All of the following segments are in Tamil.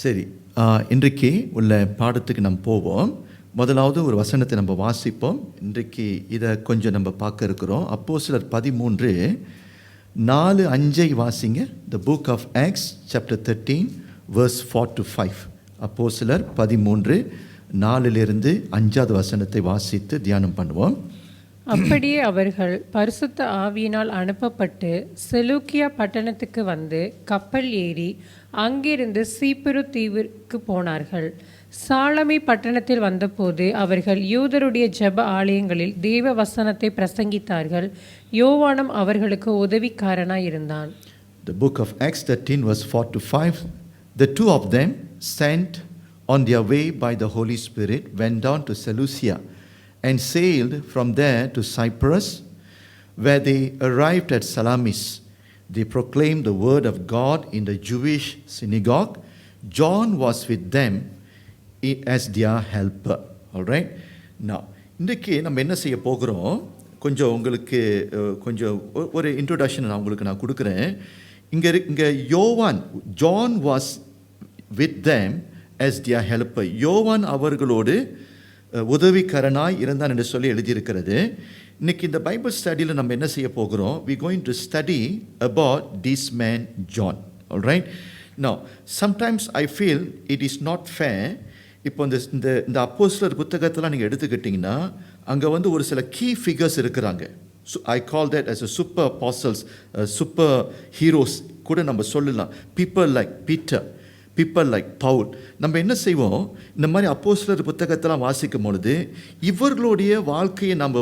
சரி, இன்றைக்கு உள்ள பாடத்துக்கு நம்ம போவோம். முதலாவது ஒரு வசனத்தை நம்ம வாசிப்போம். இன்றைக்கு இதை கொஞ்சம் நம்ம பார்க்க இருக்கிறோம். அப்போஸ்தலர் 13:4-5 வாசிங்க. The book of Acts chapter 13 verse 4-5. அப்போஸ்தலர் 13:4-5 வசனத்தை வாசித்து தியானம் பண்ணுவோம். அப்படியே அவர்கள் பரிசுத்த ஆவியினால் அனுப்பப்பட்டு செலூக்கியா பட்டணத்துக்கு வந்து கப்பல் ஏறி அங்கிருந்து சீப்புரு தீவிற்கு போனார்கள். சாலமி பட்டணத்தில் வந்தபோது அவர்கள் யூதருடைய ஜெப ஆலயங்களில் தேவ வசனத்தை பிரசங்கித்தார்கள். யோவானும் அவர்களுக்கு உதவிக்காரனாய் இருந்தான். The book of Acts 13 verse 4-5. The two of them sent on their way by the Holy Spirit went down to Seleucia and sailed from there to Cyprus, where they arrived at Salamis. They proclaimed the word of God in the Jewish synagogue. John was with them as their helper. All right? Now, இன்றைக்கு நம்ம என்ன செய்ய போகிறோம், கொஞ்சம் உங்களுக்கு கொஞ்சம் ஒரு இன்ட்ரோடக்ஷன் நான் கொடுக்குறேன். இங்கே யோவான், John was with them as their helper. யோவான் அவர்களோடு உதவிக்கரனாய் இருந்தான் என்று சொல்லி எழுதியிருக்கிறது. இன்னைக்கு இந்த பைபிள் ஸ்டடியில் நம்ம என்ன செய்ய போகிறோம், we going to study about this man John. All right? Now, sometimes I feel it is not fair. இப்போ இந்த அப்போஸ்தலர் புத்தகத்தெல்லாம் நீங்கள் எடுத்துக்கிட்டிங்கன்னா அங்கே ஒரு சில கீ ஃபிகர்ஸ் இருக்கிறாங்க. So I call that as a super apostles, super heroes கூட நம்ம சொல்லலாம். People like Peter, people like Paul. நம்ம என்ன செய்வோம், இந்த மாதிரி அப்போஸ்தலர் புத்தகத்தெல்லாம் வாசிக்கும் பொழுது இவர்களுடைய வாழ்க்கையை நம்ம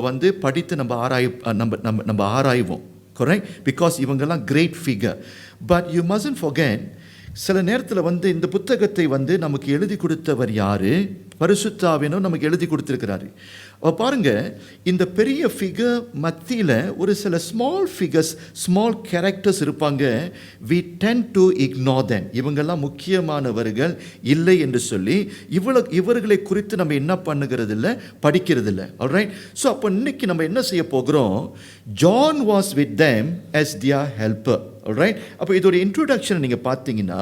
படித்து நம்ம ஆராய்வோம். கரெக்ட்? பிகாஸ் இவங்கெல்லாம் great figure. But you mustn't forget, சில நேரத்தில் இந்த புத்தகத்தை நமக்கு எழுதி கொடுத்தவர் யாரு? பரிசுத்த ஆவியானவர் நமக்கு எழுதி கொடுத்துருக்கிறாரு. பாருங்க, இந்த பெரிய ஃபிகர் மத்தியில் ஒரு சில ஸ்மால் ஃபிகர்ஸ், ஸ்மால் கேரக்டர்ஸ் இருப்பாங்க. we tend to ignore them. இவங்கெல்லாம் முக்கியமானவர்கள் இல்லை என்று சொல்லி இவர்களை குறித்து நம்ம என்ன பண்ணுகிறது இல்லை, படிக்கிறது இல்லை. ஆல்ரைட்? ஸோ அப்போ இன்னைக்கு நம்ம என்ன செய்ய போகிறோம், John was with them as their helper. Alright? அப்போ இதோட இன்ட்ரோடக்ஷன் நீங்கள் பார்த்தீங்கன்னா,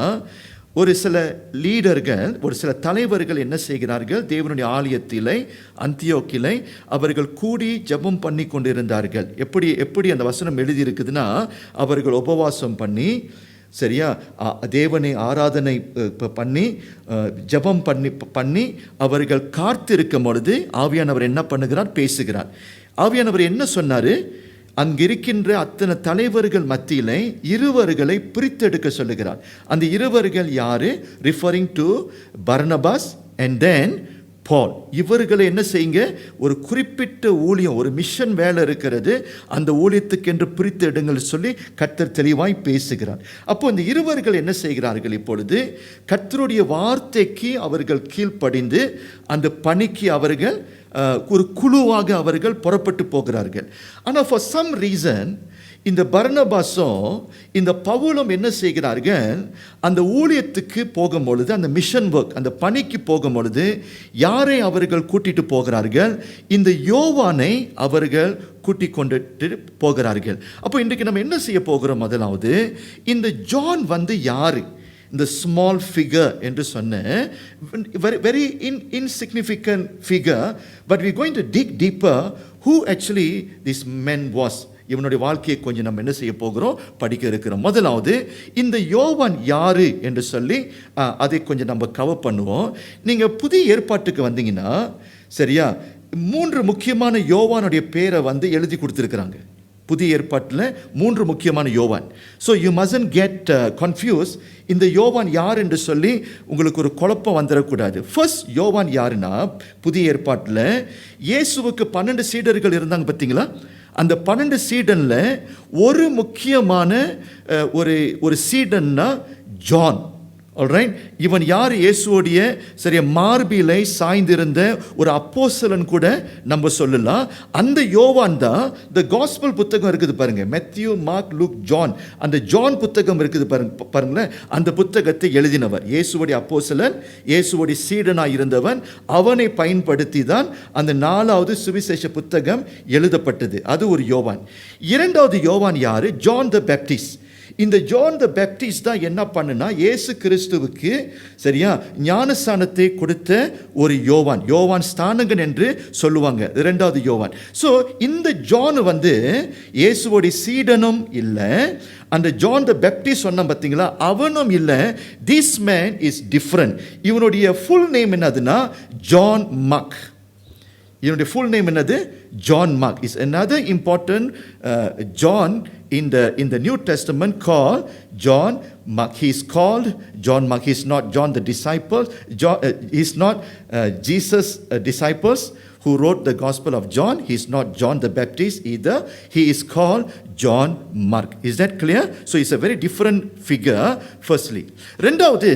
ஒரு சில லீடர்கள், ஒரு சில தலைவர்கள் என்ன செய்கிறார்கள், தேவனுடைய ஆலயத்திலே அந்தியோக்கிலே அவர்கள் கூடி ஜெபம் பண்ணி கொண்டிருந்தார்கள். எப்படி அந்த வசனம் எழுதியிருக்குதுன்னா, அவர்கள் உபவாசம் பண்ணி, சரியா, தேவனை ஆராதனை பண்ணி ஜெபம் பண்ணி அவர்கள் காத்திருக்கும் பொழுது ஆவியானவர் என்ன பண்ணுகிறார், பேசுகிறார். ஆவியானவர் என்ன சொன்னார், அங்கிருக்கின்ற அத்தனை தலைவர்கள் மத்தியிலே இருவர்களை பிரித்தெடுக்க சொல்லுகிறார். அந்த இருவர்கள் யாரு? Referring to Barnabas and then Paul. இவர்களை என்ன செய்யுங்க, ஒரு குறிப்பிட்ட ஊழியம், ஒரு மிஷன் வேலை இருக்கிறது, அந்த ஊழியத்துக்கென்று பிரித்தெடுங்கள் சொல்லி கர்த்தர் தெளிவாய் பேசுகிறார். அப்போ இந்த இருவர்கள் என்ன செய்கிறார்கள், இப்பொழுது கர்த்தருடைய வார்த்தைக்கு அவர்கள் கீழ்ப்படிந்து அந்த பணிக்கு அவர்கள் ஒரு குழுவாக அவர்கள் புறப்பட்டு போகிறார்கள். ஆனால் ஃபார் சம் ரீசன் இந்த பர்னபாஸும் இந்த பவுலும் என்ன செய்கிறார்கள், அந்த ஊழியத்துக்கு போகும் பொழுது, அந்த மிஷன் ஒர்க், அந்த பணிக்கு போகும் பொழுது யாரை அவர்கள் கூட்டிட்டு போகிறார்கள், இந்த யோவானை அவர்கள் கூட்டிக் கொண்டுட்டு போகிறார்கள். அப்போ இன்றைக்கு நம்ம என்ன செய்ய போகிறோம், முதலாவது இந்த ஜான் யாரு, இந்த ஸ்மால் ஃபிகர் என்று சொன்ன very insignificant figure, but we going to dig deeper who actually this men was. இவனுடைய வாழ்க்கையை கொஞ்சம் நம்ம என்ன செய்ய போகிறோம், படிக்க இருக்கிறோம். முதலாவது இந்த யோவான் யாரு என்று சொல்லி அதை கொஞ்சம் நம்ம கவர் பண்ணுவோம். நீங்கள் புதிய ஏற்பாட்டுக்கு வந்தீங்கன்னா, சரியா, 3 முக்கியமான யோவானுடைய பேரை எழுதி கொடுத்துருக்குறாங்க. புதிய ஏற்பாட்டில் 3 முக்கியமான யோவான். So you மஸ்டன்ட் get confuse. இந்த யோவான் யார் என்று சொல்லி உங்களுக்கு ஒரு குழப்பம் வந்துடக்கூடாது. ஃபர்ஸ்ட் யோவான் யாருன்னா, புதிய ஏற்பாட்டில் இயேசுவுக்கு 12 சீடர்கள் இருந்தாங்க பார்த்தீங்களா? அந்த 12 சீடனில் ஒரு முக்கியமான ஒரு சீடன்னா ஜான். ஆல்ரைட்? இவன் யார்? இயேசுவோடைய சரியா மார்பிலை சாய்ந்திருந்த ஒரு அப்போஸ்தலன் கூட நம்ம சொல்லலாம். அந்த யோவான் தான் த காஸ்பல் புத்தகம் இருக்குது பாருங்க, மேத்யூ, மார்க், லூக், ஜான். அந்த ஜான் புத்தகம் இருக்குது பாருங்களேன். அந்த புத்தகத்தை எழுதினவர் இயேசுவோடைய அப்போஸ்தலன், இயேசுவோடைய சீடனாக இருந்தவன். அவனை பயன்படுத்தி தான் அந்த 4வது சுவிசேஷ புத்தகம் எழுதப்பட்டது. அது ஒரு யோவான். 2வது யோவான் யாரு? ஜான் த பேப்டிஸ்ட். இந்த ஜான் த பேப்டிஸ்ட் தான் என்ன பண்ணுனா இயேசு கிறிஸ்துவுக்கு சரியா ஞானஸ்தானத்தை கொடுத்த ஒரு யோவான் ஸ்தானகன் என்று சொல்லுவாங்க, இரண்டாவது யோவான். ஸோ இந்த ஜான் வந்து இயேசுவோடைய சீடனும் இல்லை, அந்த ஜான் த பேப்டிஸ்ட் சொன்ன பார்த்தீங்களா அவனும் இல்லை. This man is different. இவனுடைய ஃபுல் நேம் என்னதுன்னா ஜான் மார்க். இவனுடைய ஃபுல் நேம் என்னது? John mark. Is another important John in the New Testament called John Mark. He is called John Mark. He is not John the disciple. He is not Jesus' disciples who wrote the Gospel of John. He is not John the Baptist either. He is called John Mark. Is that clear? So it's a very different figure. Firstly, ரெண்டாவது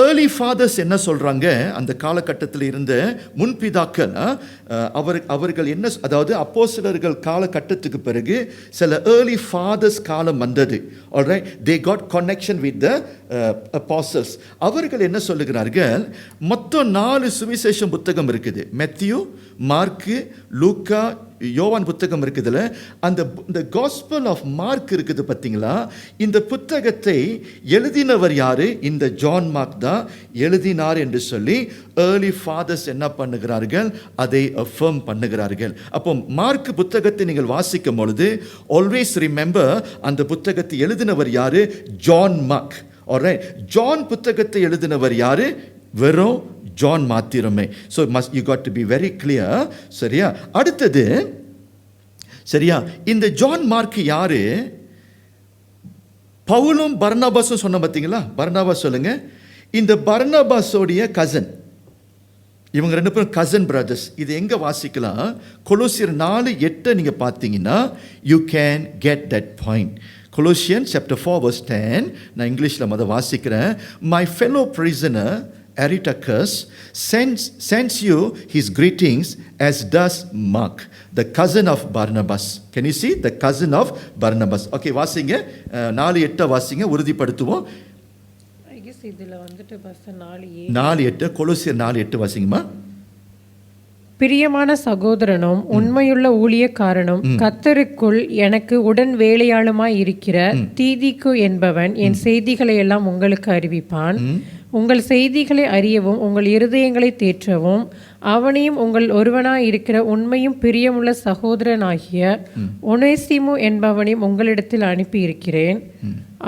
ஏர்லி ஃபாதர்ஸ் என்ன சொல்கிறாங்க, அந்த காலகட்டத்தில் இருந்த முன்பிதாக்கள் அவர்கள் என்ன, அதாவது அப்போஸ்தலர்கள் காலகட்டத்துக்கு பிறகு சில ஏர்லி ஃபாதர்ஸ் காலம் வந்தது. Alright, they got connection with the அப்போஸ்தலர்ஸ். அவர்கள் என்ன சொல்லுகிறார்கள், மொத்தம் 4 சுவிசேஷம் புத்தகம் இருக்குது. மெத்தியூ, மார்க்கு, லூக்கா, யோவான் புத்தகம் இருக்குதுல்ல, அந்த காஸ்பல் ஆஃப் மார்க் இருக்குது பார்த்தீங்களா, இந்த புத்தகத்தை எழுதினவர் யாரு? இந்த ஜான் மார்க் தான் எழுதினார் என்று சொல்லி ஏர்லி ஃபாதர்ஸ் என்ன பண்ணுகிறார்கள், அதை அஃபர்ம் பண்ணுகிறார்கள். அப்போ மார்க் புத்தகத்தை நீங்கள் வாசிக்கும் பொழுது ஆல்வேஸ் ரிமெம்பர் அந்த புத்தகத்தை எழுதினவர் யாரு? John mark. ஆல்ரைட், ஜான் புத்தகத்தை எழுதினவர் யாரு? வெறும் ஜான் மாத்திரமே. So you got to be very clear. சரியா? அடுத்தது சரியா, இந்த ஜான் மார்க் யாரு? பவுலும் பர்னபாஸும் சொன்ன பார்த்தீங்களா? பர்னபாஸ் சொல்லுங்க. இந்த பர்னபாஸோடைய கசன், இவங்க 2 பேரும் கசன் பிரதர்ஸ். இது எங்க வாசிக்கலாம்? கொலோசியர் 4:8 நீங்க பார்த்தீங்கன்னா you can get that point. Colossians chapter 4 verse 10. நான் இங்கிலீஷில் வாசிக்கிறேன். My fellow prisoner Aristarchus sends you his greetings, as does Mark, the cousin of Barnabas. Can you see? The cousin of Barnabas. Okay, வாசிங்க. 4:8 வாசிங்க, உறுதிப்படுத்துவோம். I guess இதில் வந்துட்டு பஸ் 4:8 கொலோசியர் 4:8 வாசிங்கம்மா. பிரியமான சகோதரனும் உண்மையுள்ள ஊழியக்காரனும் கர்த்தருக்குள் எனக்கு உடன் வேலையாளுமாய் இருக்கிற தீதிக்கு என்பவன் என் செய்திகளை எல்லாம் உங்களுக்கு அறிவிப்பான். உங்கள் செய்திகளை அறியவும் உங்கள் இருதயங்களை தேற்றவும் அவனையும் உங்கள் ஒருவனாய் இருக்கிற உண்மையும் பிரியமுள்ள சகோதரனாகிய ஒனேசிமு என்பவனையும் உங்களிடத்தில் அனுப்பி இருக்கிறேன்.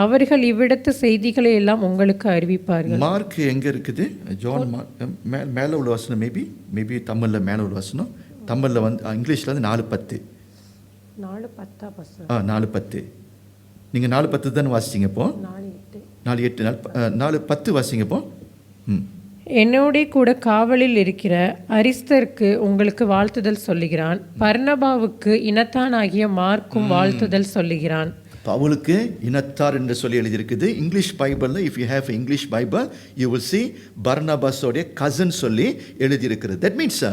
அவர்கள் இவ்விடத்து செய்திகளை எல்லாம் உங்களுக்கு அறிவிப்பார்கள். மார்க் எங்க இருக்குது? ஜான் மேல உள்ள வசனம், மேபி தமிழ்ல மேல உள்ள வசனம், தமிழ்ல இங்கிலீஷ்ல 4:10. 4:10 நீங்க 4:10 தான் வாசிச்சீங்க. இப்போ 4:10 வாசிங்க. இப்போ என்னோட கூட காவலில் இருக்கிற அரிஸ்தருக்கு உங்களுக்கு வாழ்த்துதல் சொல்லுகிறான். பர்னபாவுக்கு இனத்தானாகிய மார்க்கும் வாழ்த்துதல் சொல்லுகிறான். பவுலுக்கு இனத்தார் என்று சொல்லி எழுதியிருக்குது. இங்கிலீஷ் பைபிளில் if you have English Bible you will see பர்னபாஸோடைய கசன் சொல்லி எழுதியிருக்கிறது. தட் மீன்ஸ்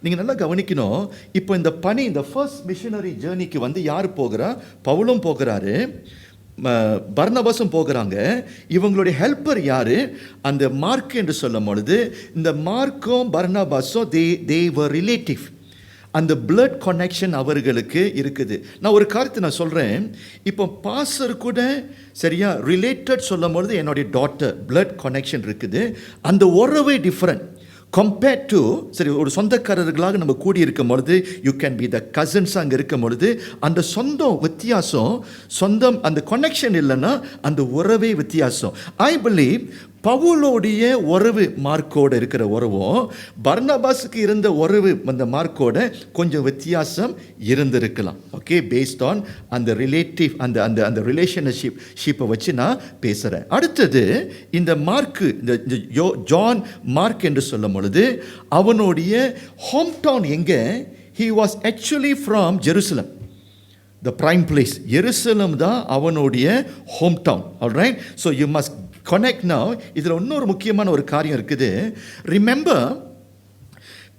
நீங்கள் நல்லா கவனிக்கணும். இப்போ இந்த பணி, இந்த ஃபர்ஸ்ட் மிஷனரி ஜேர்னிக்கு யார் போகிறா? பவுலும் போகிறாரு, பர்னபாஸும் போகிறாங்க. இவங்களுடைய ஹெல்ப்பர் யாரு? அந்த மார்க் என்று சொல்லும் பொழுது இந்த மார்க்கும் பர்னபாஸும் தே வர் ரிலேட்டிவ். அந்த பிளட் கனெக்ஷன் அவர்களுக்கு இருக்குது. நான் ஒரு காரியத்தை நான் சொல்கிறேன். இப்போ பாஸ்டர் கூட சரியா ரிலேட்டட் சொல்லும் பொழுது என்னுடைய டாட்டர் பிளட் கனெக்ஷன் இருக்குது. அந்த உறவே டிஃப்ரெண்ட் கம்பேர்ட் டு சரி ஒரு சொந்தக்காரர்களாக நம்ம கூடி இருக்கும் பொழுது you can be the Cousins. அங்கே இருக்கும் பொழுது அந்த சொந்தம் வித்தியாசம், சொந்தம் அந்த கனெக்ஷன் இல்லைன்னா அந்த உறவே வித்தியாசம். ஐ பிலீவ் பவுலோடைய உறவு மார்க்கோடு இருக்கிற உறவும் பர்னபாஸுக்கு இருந்த உறவு அந்த மார்க்கோட கொஞ்சம் வித்தியாசம் இருந்திருக்கலாம். ஓகே, பேஸ்ட் ஆன் அந்த ரிலேட்டிவ் அந்த அந்த அந்த ரிலேஷன்ஷிப்பை வச்சு நான் பேசுகிறேன். அடுத்தது இந்த மார்க்கு, இந்த ஜான் மார்க் என்று சொல்லும் பொழுது அவனுடைய ஹோம் டவுன் எங்கே? He was actually from Jerusalem, the prime place. எருசலம் தான் அவனுடைய home town. Alright, so you must connect now. இதில் இன்னொரு முக்கியமான ஒரு காரியம் இருக்குது. ரிமெம்பர்,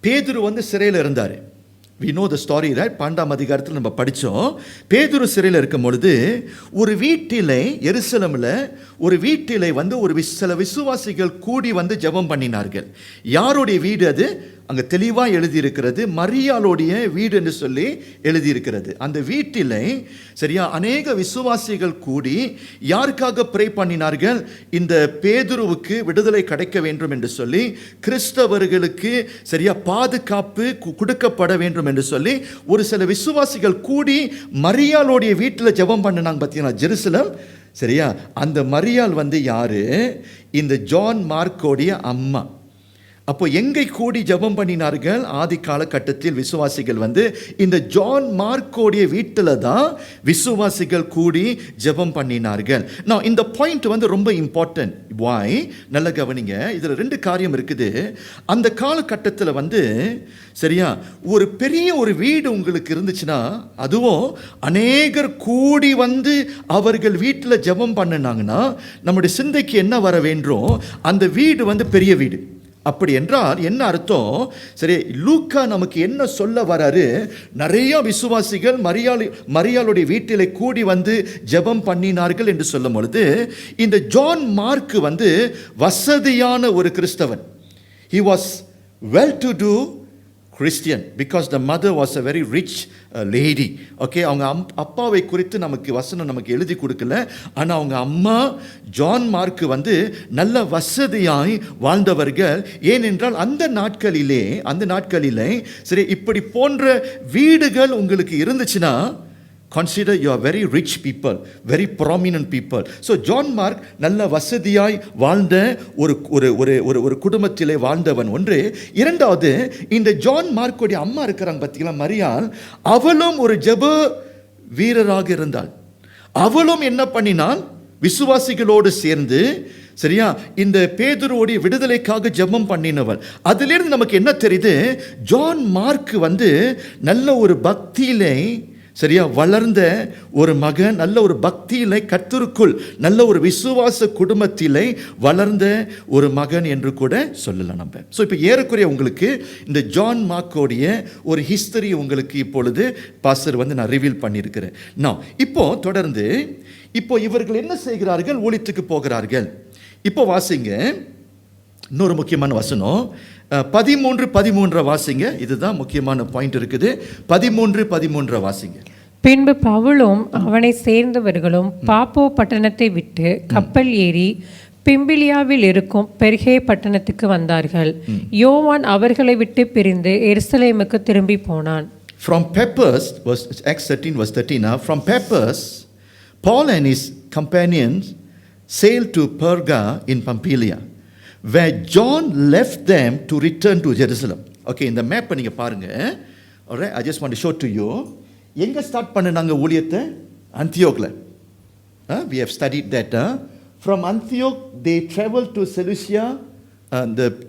பேதுரு சிறையில் இருந்தார். we know the story, right? 12ஆம் அதிகாரத்தில் நம்ம படித்தோம். பேதுரு சிறையில் இருக்கும் பொழுது ஒரு வீட்டிலே, எருசலேமில் ஒரு வீட்டிலே ஒரு சில விசுவாசிகள் கூடி ஜெபம் பண்ணினார்கள். யாருடைய வீடு அது? அங்கே தெளிவாக எழுதியிருக்கிறது, மரியாளுடைய வீடு என்று சொல்லி எழுதியிருக்கிறது. அந்த வீட்டிலே சரியா அநேக விசுவாசிகள் கூடி யாருக்காக ப்ரே பண்ணினார்கள்? இந்த பேதுருவுக்கு விடுதலை கிடைக்க வேண்டும் என்று சொல்லி, கிறிஸ்தவர்களுக்கு சரியா பாதுகாப்பு கொடுக்கப்பட வேண்டும் என்று சொல்லி ஒரு சில விசுவாசிகள் கூடி மரியாளுடைய வீட்டில் ஜெபம் பண்ணினாங்க. பார்த்தீங்கன்னா ஜெருசலம் சரியா. அந்த மரியாள் யாரு? இந்த ஜான் மார்க்கோடைய அம்மா. அப்போ எங்கே கூடி ஜெபம் பண்ணினார்கள்? ஆதி காலகட்டத்தில் விசுவாசிகள் இந்த ஜான் மார்க்கோடைய வீட்டில் தான் விசுவாசிகள் கூடி ஜெபம் பண்ணினார்கள். நான் இந்த பாயிண்ட் ரொம்ப இம்பார்ட்டன்ட். வாய் நல்ல கவனிங்க. இதில் 2 காரியம் இருக்குது. அந்த காலகட்டத்தில் சரியா ஒரு பெரிய ஒரு வீடு உங்களுக்கு இருந்துச்சுன்னா, அதுவும் அநேகர் கூடி அவர்கள் வீட்டில் ஜெபம் பண்ணினாங்கன்னா நம்முடைய சிந்தைக்கு என்ன வர வேண்டும்? அந்த வீடு பெரிய வீடு. அப்படி என்றால் என்ன அர்த்தம்? சரி, லூக்கா நமக்கு என்ன சொல்ல வராரு? நிறைய விசுவாசிகள் மரியாளுடைய வீட்டிலே கூடி ஜெபம் பண்ணினார்கள் என்று சொல்லும் பொழுது, இந்த ஜான் மார்க் வசதியான ஒரு கிறிஸ்தவன். He was well to do Christian because the mother was a very rich lady. Okay, அவங்க அப்பாவை குறித்து நமக்கு வசனம் நமக்கு எழுதி கொடுக்கல. ஆனால் அவங்க அம்மா ஜான் மார்க் நல்ல வசதியாய் வாழ்ந்தவர்கள். ஏனென்றால் அந்த நாட்களிலே சரி இப்படி போன்ற வீடுகள் உங்களுக்கு இருந்துச்சுன்னா, consider you are very rich people, very prominent people. So John Mark நல்ல வசதியாய் வாழ்ந்த ஒரு குடும்பத்திலே வாழ்ந்தவன் ஒன்று. இரண்டாவது, இந்த ஜான் மார்க்கோடைய அம்மா இருக்கிறாங்க பார்த்தீங்களா, மரியாள், அவளும் ஒரு ஜெப வீரராக இருந்தாள். அவளும் என்ன பண்ணினாள்? விசுவாசிகளோடு சேர்ந்து சரியா இந்த பேதுருவோடைய விடுதலைக்காக ஜெபம் பண்ணினவள். அதிலிருந்து நமக்கு என்ன தெரியுது? ஜான் மார்க் நல்ல ஒரு பக்தியிலே சரியா வளர்ந்த ஒரு மகன், நல்ல ஒரு பக்தியிலே கர்த்தருக்குள் நல்ல ஒரு விசுவாச குடும்பத்திலே வளர்ந்த ஒரு மகன் என்று கூட சொல்லலாம் நம்ம. ஸோ இப்போ ஏறக்குறைய உங்களுக்கு இந்த ஜான் மார்க்கோடைய ஒரு ஹிஸ்டரி உங்களுக்கு இப்பொழுது பாஸ்டர் நான் ரிவீல் பண்ணியிருக்கிறேன். நான் இப்போ தொடர்ந்து இப்போ இவர்கள் என்ன செய்கிறார்கள்? ஊழியத்துக்கு போகிறார்கள். இப்போ வாசிங்க இன்னொரு முக்கியமான வசனம் 13 வாசிங்க. இதுதான் முக்கியமான பாயிண்ட் இருக்குது. 13 வாசிங்க. பின்பு பவுலும் அவனை சேர்ந்தவர்களும் பாப்போ பட்டணத்தை விட்டு கப்பல் ஏறி பிம்பிலியாவில் இருக்கும் பெர்கே பட்டணத்துக்கு வந்தார்கள். யோவான் அவர்களை விட்டு பிரிந்து எருசலேமுக்கு திரும்பி போனான். From Paphos, Acts 13 verse 13, from Paphos, Paul and his companions sailed to Perga in Pamphylia, where John left them to return to Jerusalem. Okay, இந்த மேப்பை நீங்கள் பாருங்க. Alright, I just want to show to you. எங்கே ஸ்டார்ட் பண்ணாங்க ஊழியத்தை? அந்தியோக்ல. We have studied that. From Antioch they traveled to Seleucia.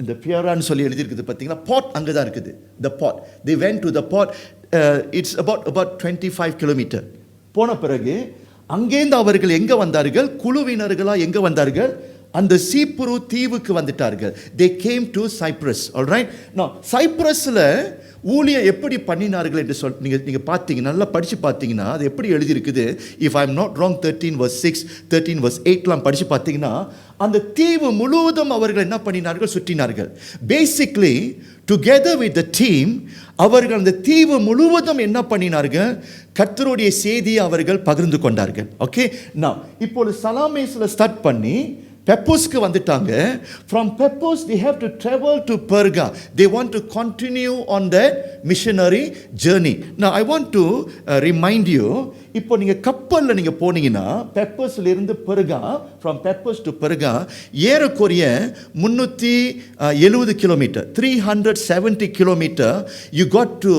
இந்த பியரான்னு சொல்லி எழுதியிருக்குது பார்த்தீங்களா, port அங்கே தான் இருக்குது. The port. They went to the port. It's about 25 kilometers. போன பிறகு அங்கேருந்து அவர்கள் எங்கே வந்தார்கள்? குழுவினர்களாக எங்கே வந்தார்கள்? அந்த சீப்புரு தீவுக்கு வந்துட்டார்கள். They came to Cyprus. All right. Now சைப்ரஸில் ஊழியம் எப்படி பண்ணினார்கள் என்று நீங்கள் பார்த்தீங்கன்னா, நல்லா படித்து பார்த்தீங்கன்னா அது எப்படி எழுதியிருக்குது. If I am not wrong 13 verse 6, 13 verse 8 படித்து பார்த்தீங்கன்னா, அந்த தீவு முழுவதும் அவர்கள் என்ன பண்ணினார்கள்? சுற்றினார்கள். Basically together with the team அவர்கள் அந்த தீவு முழுவதும் என்ன பண்ணினார்கள்? கர்த்தருடைய செய்தியை அவர்கள் பகிர்ந்து கொண்டார்கள். ஓகே, நான் இப்போது சலாமேஸில் ஸ்டார்ட் பண்ணி பெப்போஸ்க்கு வந்துட்டாங்க. From Paphos they have to travel to Perga. They want to continue on their missionary journey. Now I want to remind you, இப்போ நீங்கள் கப்பலில் நீங்கள் போனீங்கன்னா பெப்போஸ்ல இருந்து பெர்கா, from Paphos to Perga ஏறக்குறைய 370 kilometre, 370 kilometre you got to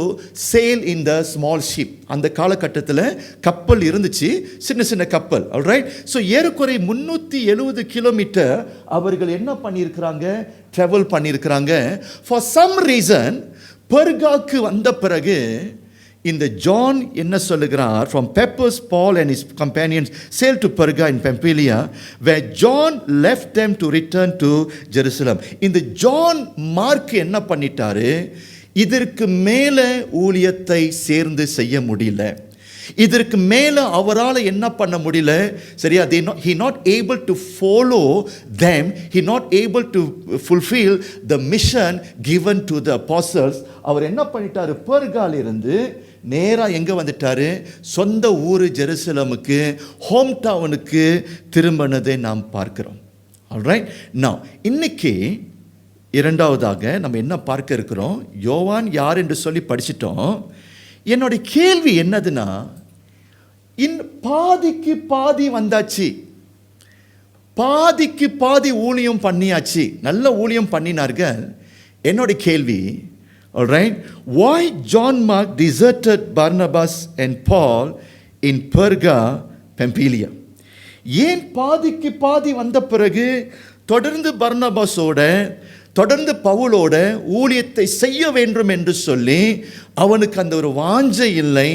sail in the small ship. அந்த காலகட்டத்தில் கப்பல் இருந்துச்சு, சின்ன சின்ன கப்பல். ஆல்ரைட். ஸோ ஏறக்குறை 370 கிலோமீட்டர் அவர்கள் என்ன பண்ணியிருக்கிறாங்க? ட்ராவல் பண்ணியிருக்கிறாங்க. ஃபார் சம் ரீசன் பெர்காக்கு வந்த பிறகு இந்த ஜான் என்ன சொல்லுகிறார்? From Paphos, Paul and his companions sailed to Perga in Pamphylia, where John left them to return to Jerusalem. இந்த ஜான் மார்க் என்ன பண்ணிட்டாரு? இதற்கு மேலே ஊழியத்தை சேர்ந்து செய்ய முடியல. இதற்கு மேலே அவரால் என்ன பண்ண முடியல, சரியா? he not able to follow them, he not able to fulfill the mission given to the apostles. அவர் என்ன பண்ணிட்டாரு, பெர்கால இருந்து நேரா எங்க வந்துட்டாரு, சொந்த ஊர் ஜெருசலமுக்கு, ஹோம் டவுனுக்கு திரும்பினதை நாம் பார்க்கிறோம். ஆல்ரைட், now இன்னைக்கு இரண்டாவதாக நம்ம என்ன பார்க்க இருக்கிறோம், யோவான் யார் என்று சொல்லி படிச்சிட்டோம். என்னுடைய கேள்வி என்னதுன்னா, பாதிக்கு பாதி வந்தாச்சு, பாதிக்கு பாதி ஊழியம் பண்ணியாச்சு, நல்ல ஊழியம் பண்ணினார்கள். என்னுடைய கேள்வி, alright, why John Mark deserted Barnabas and Paul in Perga, Pamphylia? ஏன் பாதிக்கு பாதி வந்த பிறகு தொடர்ந்து பர்னபாஸோட தொடர்ந்து பவுலோட ஊழியத்தை செய்ய வேண்டும் என்று சொல்லி அவனுக்கு அந்த ஒரு வாஞ்சை இல்லை,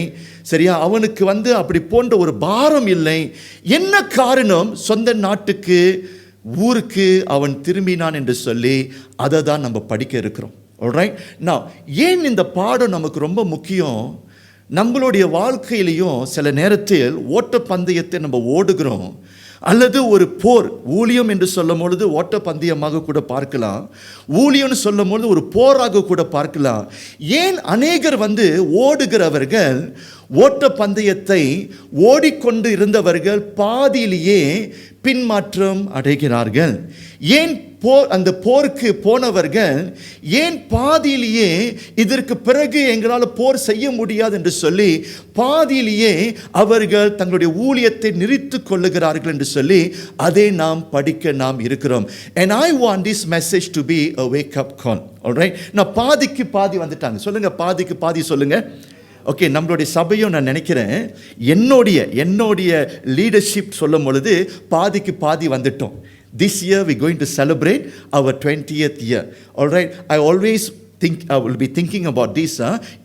சரியா? அவனுக்கு அப்படி போன்ற ஒரு பாரம் இல்லை. என்ன காரணம்? சொந்த நாட்டுக்கு ஊருக்கு அவன் திரும்பினான் என்று சொல்லி அதை தான் நம்ம படிக்க இருக்கிறோம். ஆல்ரைட், நான் ஏன் இந்த பாடம் நமக்கு ரொம்ப முக்கியம், நம்மளுடைய வாழ்க்கையிலையும் சில நேரத்தில் ஓட்டப்பந்தயத்தை நம்ம ஓடுகிறோம், அல்லது ஒரு போர், ஊழியம் என்று சொல்லும் பொழுது ஓட்டப்பந்தயமாக கூட பார்க்கலாம், ஊழியம்னு சொல்லும் பொழுது ஒரு போராக கூட பார்க்கலாம். ஏன் அநேகர் ஓடுகிறவர்கள், ஓட்டப்பந்தயத்தை ஓடிக்கொண்டு இருந்தவர்கள் பாதியிலேயே பின்மாற்றம் அடைகிறார்கள்? ஏன் அந்த போருக்கு போனவர்கள் ஏன் பாதியிலேயே இதற்கு பிறகு எங்களால் போர் செய்ய முடியாது என்று சொல்லி பாதியிலேயே அவர்கள் தங்களுடைய ஊழியத்தை நிறுத்திக் கொள்ளுகிறார்கள் என்று சொல்லி அதை நாம் படிக்க நாம் இருக்கிறோம். And I want this message to be a wake up call. Alright, நான் பாதிக்கு பாதி வந்துட்டாங்க, சொல்லுங்க, பாதிக்கு பாதி சொல்லுங்க. ஓகே, நம்மளுடைய சபையும் நான் நினைக்கிறேன் என்னுடைய லீடர்ஷிப் சொல்லும் பொழுது பாதிக்கு பாதி வந்துட்டோம். This year we're going to celebrate our 20th year. All right, I always I will be thinking about this.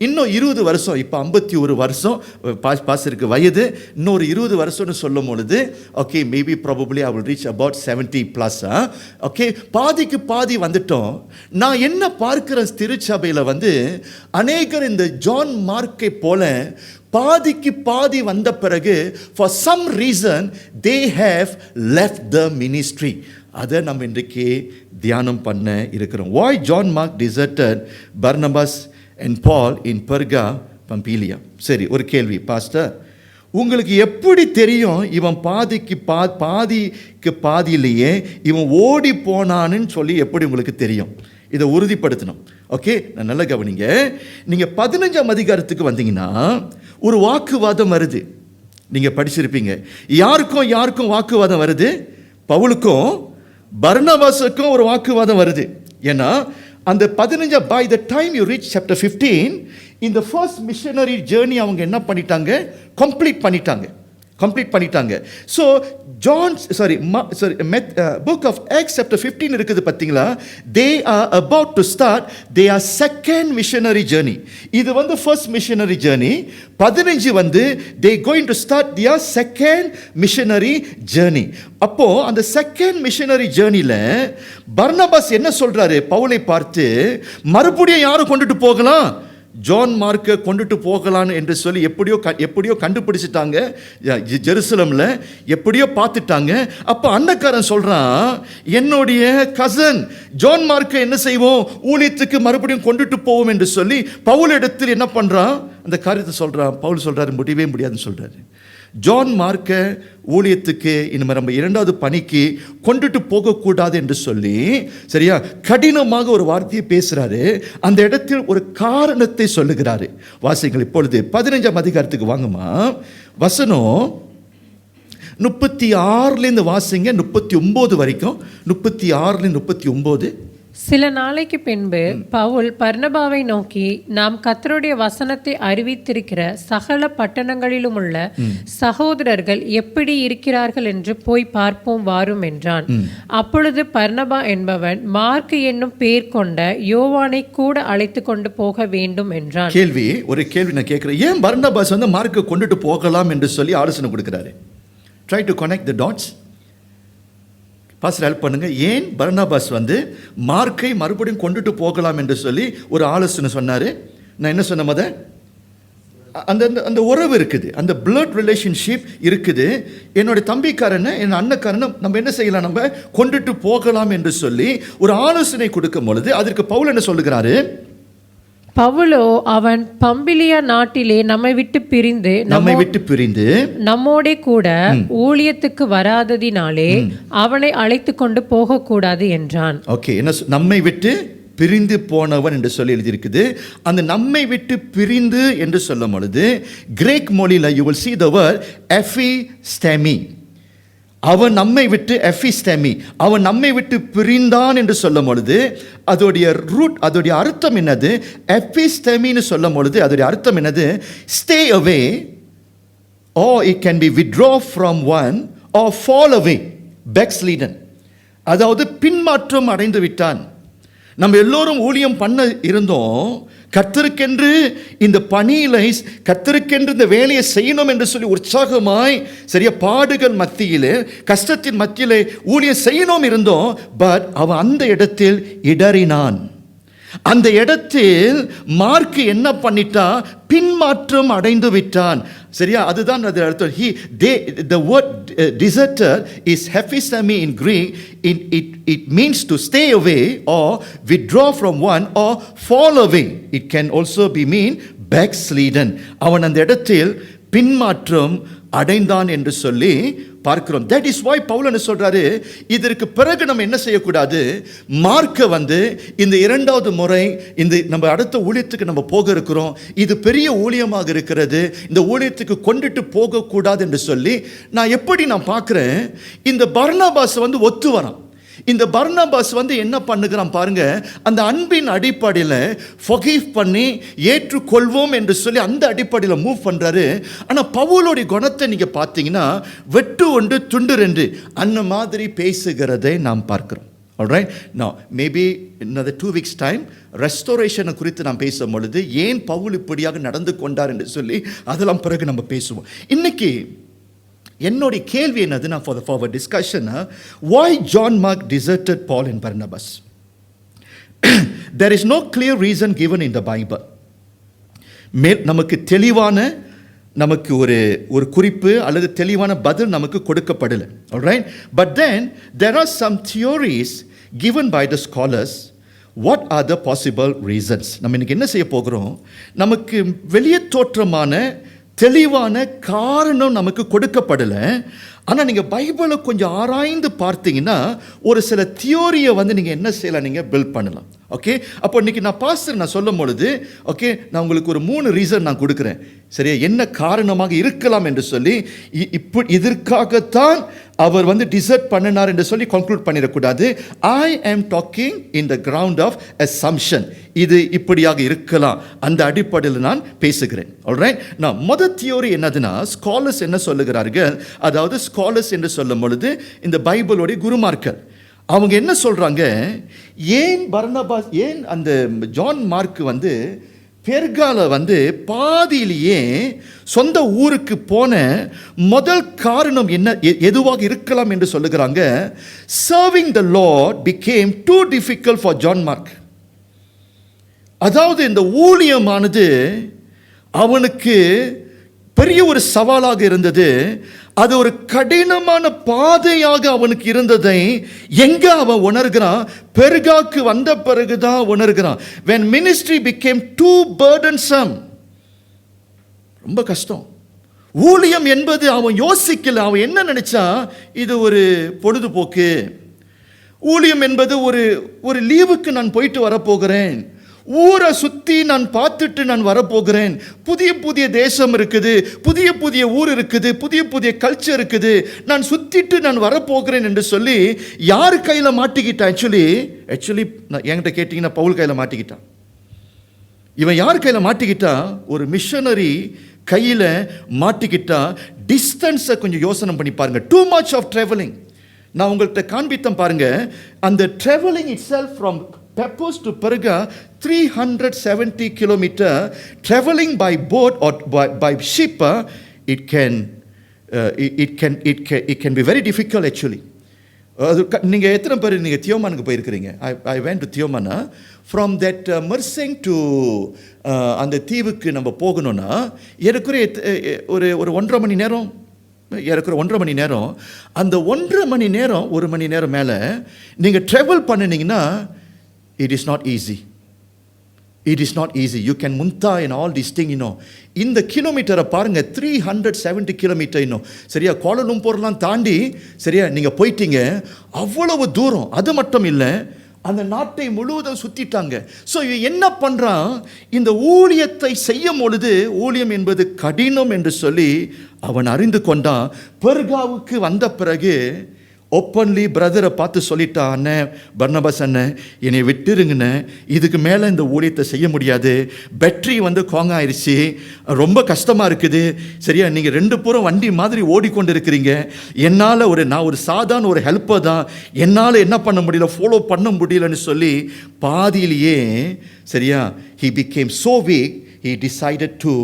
இன்னும் 20 வருஷம், இப்போ 51 வருஷம் பாஸ்டருக்கு வயது, இன்னொரு 20 வருஷம்னு சொல்லும் பொழுது okay, maybe probably I will reach about 70+. Okay, பாதிக்கு பாதி வந்துட்டோம். நான் என்ன பார்க்கிறேன், திருச்சபையில் அநேகர் இந்த ஜான் மார்க்கை போல பாதிக்கு பாதி வந்த பிறகு for some reason they have left the ministry. அதை நம்ம இன்றைக்கு தியானம் பண்ண இருக்கிறோம். Why John Mark deserted Barnabas and Paul in Perga, Pamphylia? சரி, ஒரு கேள்வி பாஸ்டர், உங்களுக்கு எப்படி தெரியும் இவன் பாதிக்கு பாதியிலேயே இவன் ஓடி போனான்னு சொல்லி எப்படி உங்களுக்கு தெரியும்? இதை உறுதிப்படுத்தணும். ஓகே, நான் நல்லா கவனிங்க. நீங்கள் 15ஆம் அதிகாரத்துக்கு வந்தீங்கன்னா ஒரு வாக்குவாதம் வருது, நீங்கள் படிச்சிருப்பீங்க. யாருக்கும் வாக்குவாதம் வருது? பவுலுக்கும் பர்னபாஸுக்கும் ஒரு வாக்குவாதம் வருது. ஏன்னா அந்த 15 by the time you reach chapter 15, in the first missionary journey அவங்க என்ன பண்ணிட்டாங்க, கம்ப்ளீட் பண்ணிட்டாங்க. So book of Acts chapter 15 இருக்குது பார்த்தீங்களா, they are about to start their second missionary journey. இது first missionary journey. 15 they going to start their second missionary journey. அப்போ அந்த செகண்ட் மிஷனரி ஜேர்னியில் பர்னபாஸ் என்ன சொல்றாரு, பவுலை பார்த்து, மறுபடியும் யாரும் கொண்டுட்டு போகலாம், ஜான் மார்க்கை கொண்டுட்டு போகலான்னு என்று சொல்லி எப்படியோ கண்டுபிடிச்சிட்டாங்க, ஜெருசலமில் எப்படியோ பார்த்துட்டாங்க. அப்போ அண்ணக்காரன் சொல்கிறான், என்னுடைய கசன் ஜான் மார்க்கை என்ன செய்வோம், ஊழியத்துக்கு மறுபடியும் கொண்டுட்டு போவோம் என்று சொல்லி பவுல் இடத்தில் என்ன பண்ணுறான், அந்த காரியத்தை சொல்கிறான். பவுல் சொல்கிறாரு, முடியவே முடியாதுன்னு சொல்கிறாரு. ஜான் மார்க்க ஊழியத்துக்கு இனிமேல் நம்ம 2வது பணிக்கு கொண்டுட்டு போகக்கூடாது என்று சொல்லி, சரியா, கடினமாக ஒரு வார்த்தையை பேசுகிறாரு. அந்த இடத்தில் ஒரு காரணத்தை சொல்லுகிறாரு. வாசிங்கள் இப்பொழுது 15ஆம் அதிகாரத்துக்கு வாங்கம்மா. வசனம் 36 வாசிங்க, 39 வரைக்கும். 36 39. சில நாளைக்கு பின்பு பவுல் பர்னபாவை நோக்கி, நாம் கர்த்தருடைய வசனத்தை அறிவித்திருக்கிற சகல பட்டணங்களிலும் உள்ள சகோதரர்கள் எப்படி இருக்கிறார்கள் என்று போய் பார்ப்போம் வாரும் என்றான். அப்பொழுது பர்னபா என்பவன் மார்க் என்னும் பேர் கொண்ட யோவானை கூட அழைத்து கொண்டு போக வேண்டும் என்றான். ஒரு கேள்வி நான் கேட்கிறேன், ஏன் பர்னபாஸ் மார்க்கை கொண்டுட்டு போகலாம் என்று சொல்லி ஆலோசனை கொடுக்கிறாரு? Try to connect the dots. Pastor help பண்ணுங்க. ஏன் பர்னபாஸ் மார்க்கை மறுபடியும் கொண்டுட்டு போகலாம் என்று சொல்லி ஒரு ஆலோசனை சொன்னார்? நான் என்ன சொன்ன அந்த அந்த உறவு இருக்குது, அந்த பிளட் ரிலேஷன்ஷிப் இருக்குது. என்னுடைய தம்பிக்காரனை என் அண்ணக்காரனை நம்ம என்ன செய்யலாம், நம்ம கொண்டுட்டு போகலாம் என்று சொல்லி ஒரு ஆலோசனை கொடுக்கும் பொழுது அதற்கு பவுல் என்ன சொல்லுகிறாரு, பவுலோ அவன் பம்பிலியா நாட்டிலே நம்மை விட்டு பிரிந்து நம்மோட கூட ஊழியத்துக்கு வராததினாலே அவனை அழைத்து கொண்டு போக கூடாது என்றான். ஓகே, என்ன நம்மை விட்டு பிரிந்து போனவன் என்று சொல்லி எழுதியிருக்குது. அந்த நம்மை விட்டு பிரிந்து என்று சொல்லும் பொழுது கிரேக் மொழியில் you will see the word ephistemi. அவன் நம்மை விட்டு எஃபிஸ்டெமி, அவன் நம்மை விட்டு பிரிந்தான் என்று சொல்லும் பொழுது அதோடைய ரூட், அதோடைய அர்த்தம் என்னது? எஃபிஸ்டெமின்னு சொல்லும் பொழுது அதோடைய அர்த்தம் என்னது? Stay away, or it can be withdraw from one or fall away, backslidden. அதாவது பின்மாற்றம் அடைந்து விட்டான். நம்ம எல்லோரும் ஊழியம் பண்ண இருந்தோம், கர்த்தருக்கென்று இந்த பணியில கர்த்தருக்கென்று இந்த வேலையை செய்யணும் என்று சொல்லி உற்சாகமாய் சரியா பாடுகள் மத்தியிலே கஷ்டத்தின் மத்தியிலே ஊழியம் செய்யணும் இருந்தோம். பட் அவன் அந்த இடத்தில் இடறினான். அந்த இடத்தில் மார்க் என்ன பண்ணிட்டா? பின்மாற்றம் அடைந்து விட்டான். சரியா? அதுதான் அது அர்த்தம். The word deserter is ephistemi in Greek. It means to stay away or withdraw from one or fall away. It can also be mean backslidden. அவன் அந்த இடத்தில் பின்மாற்றம் அடைந்தான் என்று சொல்லி பார்க்கிறோம். தட் இஸ் வை பவுல் என்ன சொல்றாரு, இதற்கு பிறகு நம்ம என்ன செய்யக்கூடாது, மார்க்க இந்த இரண்டாவது முறை இந்த நம்ம அடுத்த ஊழியத்துக்கு நம்ம போக இருக்கிறோம், இது பெரிய ஊழியமாக இருக்கிறது, இந்த ஊழியத்துக்கு கொண்டுட்டு போகக்கூடாது என்று சொல்லி நான் எப்படி நான் பார்க்கிறேன், இந்த பர்னபாஸ் ஒத்து வரான். இந்த பர்னபாஸ் என்ன பண்ணுகிறான் பாருங்க, அந்த அன்பின் அடிப்படையில் ஃபர்கிவ் பண்ணி ஏற்றுக்கொள்வோம் என்று சொல்லி அந்த அடிப்படையில் மூவ் பண்றாரு. ஆனால் பவுலோடைய குணத்தை நீங்க பார்த்தீங்கன்னா வெட்டு ஒன்று துண்டு ரெண்டு அந்த மாதிரி பேசுகிறதை நாம் பார்க்கிறோம். Alright, now maybe another 2 weeks time ரெஸ்டோரேஷனை குறித்து நாம் பேசும் பொழுது ஏன் பவுல் இப்படியாக நடந்து கொண்டார் என்று சொல்லி அதெல்லாம் பிறகு நம்ம பேசுவோம். இன்னைக்கு என்னுடைய கேள்வி என்னதுன்னா, for our discussion, why John Mark deserted Paul and Barnabas? There is no clear reason given in the Bible. நமக்கு தெளிவான நமக்கு ஒரு குறிப்பு அல்லது தெளிவான பதில் நமக்கு கொடுக்கப்படலை. Alright, but then there are some theories given by the scholars. What are the possible reasons? நம்ம இன்னைக்கு என்ன செய்ய போகிறோம், நமக்கு வெளியே தோற்றமான தெளிவான காரணம் நமக்கு கொடுக்கப்படலை. ஆனால் நீங்கள் பைபிளை கொஞ்சம் ஆராய்ந்து பார்த்தீங்கன்னா ஒரு சில தியோரியை நீங்கள் என்ன செய்யலாம், நீங்கள் பில்ட் பண்ணலாம். ஓகே, அப்போ இன்னைக்கு நான் சொல்லும் பொழுது ஓகே, நான் உங்களுக்கு ஒரு 3 ரீசன் நான் கொடுக்குறேன். சரியா, என்ன காரணமாக இருக்கலாம் என்று சொல்லி, இதற்காகத்தான் அவர் டிசர்ட் பண்ணினார் என்று சொல்லி கன்க்ளூட் பண்ணிடக்கூடாது. I am talking in the ground of assumption. இது இப்படியாக இருக்கலாம், அந்த அடிப்படையில் நான் பேசுகிறேன். ஆல்ரைட், நான் முதல் தியோரி என்னதுன்னா, ஸ்காலர்ஸ் என்ன சொல்லுகிறார்கள், அதாவது ஸ்காலர்ஸ் என்று சொல்லும் பொழுது இந்த பைபிளோடைய குருமார்கள் அவங்க என்ன சொல்றாங்க, ஏன் பர்னபாஸ், ஏன் அந்த ஜான் மார்க் பெர்கால பாதியிலேயே சொந்த ஊருக்கு போன முதல் காரணம் என்ன, எதுவாக இருக்கலாம் என்று சொல்லுகிறாங்க. Serving the Lord became too difficult for John Mark. அதாவது இந்த ஊழியமானது அவனுக்கு பெரிய ஒரு சவாலாக இருந்தது. அது ஒரு கடினமான பாதையாக அவனுக்கு இருந்ததை எங்க அவன் உணர்கிறான், பெர்காக்கு வந்த பிறகுதான் உணர்கிறான். when ministry became too burdensome, ரொம்ப கஷ்டம். ஊழியம் என்பது அவன் யோசிக்கல. அவன் என்ன நினைச்சா, இது ஒரு பொழுதுபோக்கு. ஊழியம் என்பது ஒரு லீவுக்கு நான் போயிட்டு வரப்போகிறேன், ஊரை சுற்றி நான் பார்த்துட்டு நான் வரப்போகிறேன், புதிய புதிய தேசம் இருக்குது, புதிய புதிய ஊர் இருக்குது, புதிய புதிய கல்ச்சர் இருக்குது, நான் சுற்றிட்டு நான் வரப்போகிறேன் என்று சொல்லி யார் கையில் மாட்டிக்கிட்டான்? ஆக்சுவலி என்கிட்ட கேட்டிங்கன்னா பவுல் கையில் மாட்டிக்கிட்டான். இவன் யார் கையில் மாட்டிக்கிட்டான்? ஒரு மிஷனரி கையில் மாட்டிக்கிட்டான். டிஸ்டன்ஸை கொஞ்சம் யோசனை பண்ணி பாருங்க. Too much of travelling. நான் உங்கள்கிட்ட காண்பித்தேன் பாருங்க. அந்த travelling itself from Paphos to Perga 370 kilometer, traveling by boat or by ship. It can be very difficult actually. நீங்கள் எத்தனை பேர் நீங்கள் தியோமானுக்கு போயிருக்கிறீங்க? ஐ வென்ட் டு தியோமானா. ஃப்ரம் தட் மெர்செங் டு அந்த தீவுக்கு நம்ம போகணும்னா ஏறக்குறைய ஒரு 1.5 மணி நேரம், ஏறக்குறைய 1.5 மணி நேரம். அந்த 1.5 மணி நேரம், 1 மணி நேரம் மேலே நீங்கள் ட்ராவல் பண்ணினீங்கன்னா it is not easy. It is not easy. You can munta and all these things, இந்த கிலோமீட்டரை பாருங்க, 370 கிலோமீட்டர் சரியா, கோலலும்பூர்லாம் தாண்டி சரியா நீங்கள் போயிட்டீங்க. அவ்வளவு தூரம். அது மட்டும் இல்லை, அந்த நாட்டை முழுவதும் சுத்திட்டாங்க. ஸோ என்ன பண்ணுறான், இந்த ஊழியத்தை செய்யும் பொழுது ஊழியம் என்பது கடினம் என்று சொல்லி அவன் அறிந்து கொண்டான். பெர்காவுக்கு வந்த பிறகு ஓப்பன்லி பிரதரை பார்த்து சொல்லிட்டான், அண்ணன் பர்னபாஸ் அண்ணன் என்னை விட்டுருங்கண்ணே, இதுக்கு மேலே இந்த ஊழியத்தை செய்ய முடியாது, பேட்டரி கோங்க ஆயிடுச்சு, ரொம்ப கஷ்டமாக இருக்குது சரியா, நீங்கள் 2 பேரும் வண்டி மாதிரி ஓடிக்கொண்டு இருக்கிறீங்க, என்னால் நான் ஒரு சாதாரண ஒரு ஹெல்ப்பர் தான், என்னால் என்ன பண்ண முடியல, ஃபாலோ பண்ண முடியலன்னு சொல்லி பாதியிலேயே சரியா he became so weak, he decided to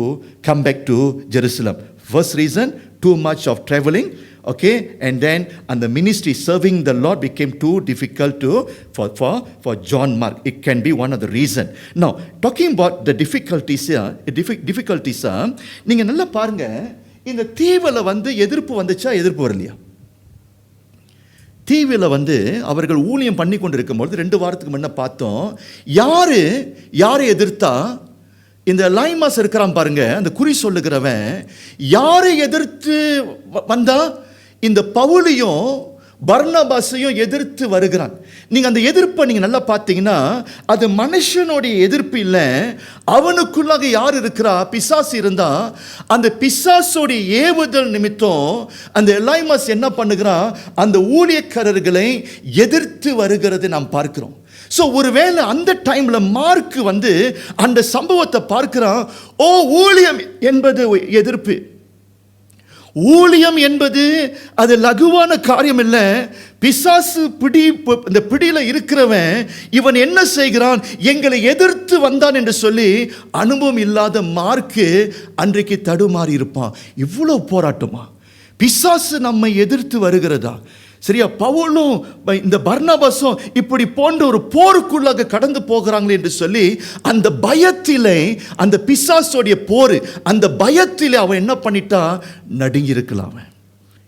come back to Jerusalem. First reason, too much of traveling. Okay, and then and the ministry serving the Lord became too difficult for John Mark. It can be one of the reason. Now talking about the difficulties here, நீங்க நல்லா பாருங்க, இந்த தீவுல எதிர்ப்பு வந்துச்சா, எதிர்ப்பு வரலையா? தீவுல அவர்கள் ஊழியம் பண்ணி கொண்டு இருக்கும்போது 2 வாரத்துக்கு முன்ன பார்த்தோம், யாரை எதிர்த்தா, இந்த லைமாஸ் இருக்கிறான் பாருங்க, அந்த குறி சொல்லுகிறவன் யாரை எதிர்த்து வந்தா, இந்த பவுலையும் பர்னபாஸையும் எதிர்த்து வருகிறான். நீங்க அந்த எதிர்ப்பை நீங்க நல்லா பார்த்தீங்கன்னா, அது மனுஷனுடைய எதிர்ப்பு இல்லை, அவனுக்குள்ளாக யார் இருக்கிறா, பிசாசு இருந்தா, அந்த பிசாசோடைய ஏவுதல் நிமித்தம் அந்த எலைமாஸ் என்ன பண்ணுகிறான், அந்த ஊழியக்காரர்களை எதிர்த்து வருகிறது நாம் பார்க்கிறோம். ஸோ ஒருவேளை அந்த டைம்ல மார்க் அந்த சம்பவத்தை பார்க்கிறான். ஓ, ஊழியம் என்பது எதிர்ப்பு, ஊழியம் என்பது அது லகுவான காரியம் இல்லை. பிசாசு இந்த பிடியில இருக்கிறவன் இவன் என்ன செய்கிறான், எங்களை எதிர்த்து வந்தான் என்று சொல்லி அனுபவம் இல்லாத மார்க்கு அன்றைக்கு தடுமாறி இருப்பான். இவ்வளவு போராட்டமா, பிசாசு நம்மை எதிர்த்து வருகிறதா? சரியா, பவுலும் இந்த பர்னபாஸும் இப்படி போன்ற ஒரு போருக்குள்ளாக கடந்து போகிறாங்களே என்று சொல்லி அந்த பயத்திலே, அந்த பிசாசோடைய போர், அந்த பயத்திலே அவன் என்ன பண்ணிட்டான், நடுங்கி இருக்கலாம்.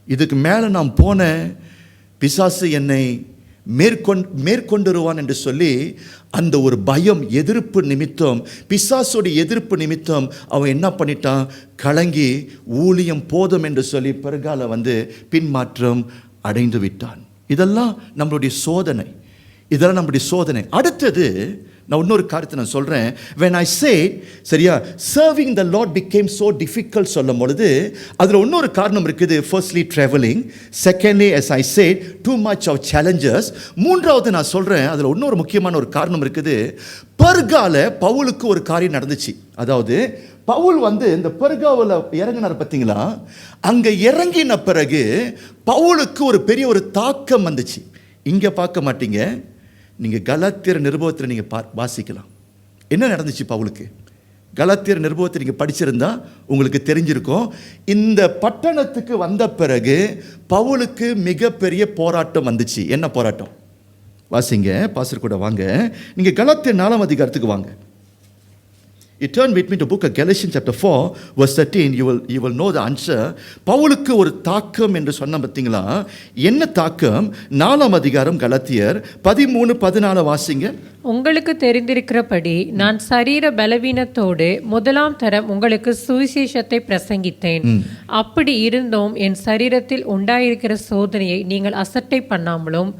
இதுக்கு மேலே நான் போன பிசாசு என்னை மேற்கொண்டுருவான் என்று சொல்லி அந்த ஒரு பயம், எதிர்ப்பு நிமித்தம், பிசாசோடைய எதிர்ப்பு நிமித்தம் அவன் என்ன பண்ணிட்டான், கலங்கி ஊழியம் போதும் என்று சொல்லி பிறகால பின்மாற்றம் அடைந்து விட்டான். இதெல்லாம் நம்மளுடைய சோதனை, இதெல்லாம் நம்முடைய சோதனை. அடுத்தது நான் இன்னொரு காரியத்தை நான் சொல்கிறேன். when I said சரியா, serving the Lord became so difficult சொல்லும் பொழுது அதில் இன்னொரு காரணம் இருக்குது. firstly traveling, secondly as I said too much of challenges, மூன்றாவது நான் சொல்கிறேன் அதில் இன்னொரு முக்கியமான ஒரு காரணம் இருக்குது. பெர்கால பவுலுக்கு ஒரு காரியம் நடந்துச்சு. அதாவது பவுல் இந்த பெர்காவில் இறங்கினார் பார்த்தீங்களா, அங்கே இறங்கின பிறகு பவுலுக்கு ஒரு பெரிய ஒரு தாக்கம் வந்துச்சு. இங்கே பார்க்க மாட்டீங்க, நீங்கள் கலாத்தியர் நிருபவத்தில் நீங்கள் வாசிக்கலாம் என்ன நடந்துச்சு பவுலுக்கு. கலாத்தியர் நிருபவத்தை நீங்கள் படிச்சிருந்தா உங்களுக்கு தெரிஞ்சிருக்கும். இந்த பட்டணத்துக்கு வந்த பிறகு பவுலுக்கு மிகப்பெரிய போராட்டம் வந்துச்சு. என்ன போராட்டம்? வாசிங்க, பாஸ்டர் கூட வாங்க, நீங்கள் கலாத்தியர் 4ஆம் அதிகாரத்துக்கு வாங்க. You turn with me to book of Galatians chapter 4 verse 13. You will know the answer. பவுலுக்கு ஒரு தாக்கம் என்று சொன்ன பார்த்தீங்களா, என்ன தாக்கம்? 4ஆம் அதிகாரம் கலாத்தியர் 13-14 வாசிங்க. உங்களுக்கு தெரிந்திருக்கிறபடி நான் சரீர பலவீனத்தோடு 1ஆம் தரம் உங்களுக்கு சுவிசேஷத்தை பிரசங்கித்தேன். அப்படி இருந்தும் என் சரீரத்தில் உண்டாயிருக்கிற சோதனையை நீங்கள் அசட்டை பண்ணாமலும்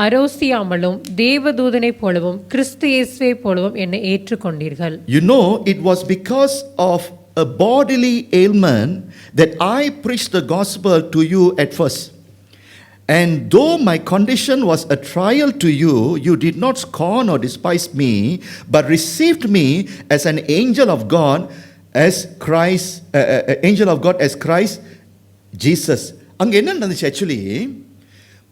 அரோசியாமலும் தேவதூதனை போலவும் கிறிஸ்து இயேசுவை போலவும் என்னை ஏற்றுக்கொண்டீர்கள். You know, it was because of a bodily ailment that I preached the gospel to you at first. And though my condition was a trial to you, you did not scorn or despise me, but received me as an angel of God, as Christ Jesus. அங்கே என்ன நடந்துச்சு? ஆக்சுவலி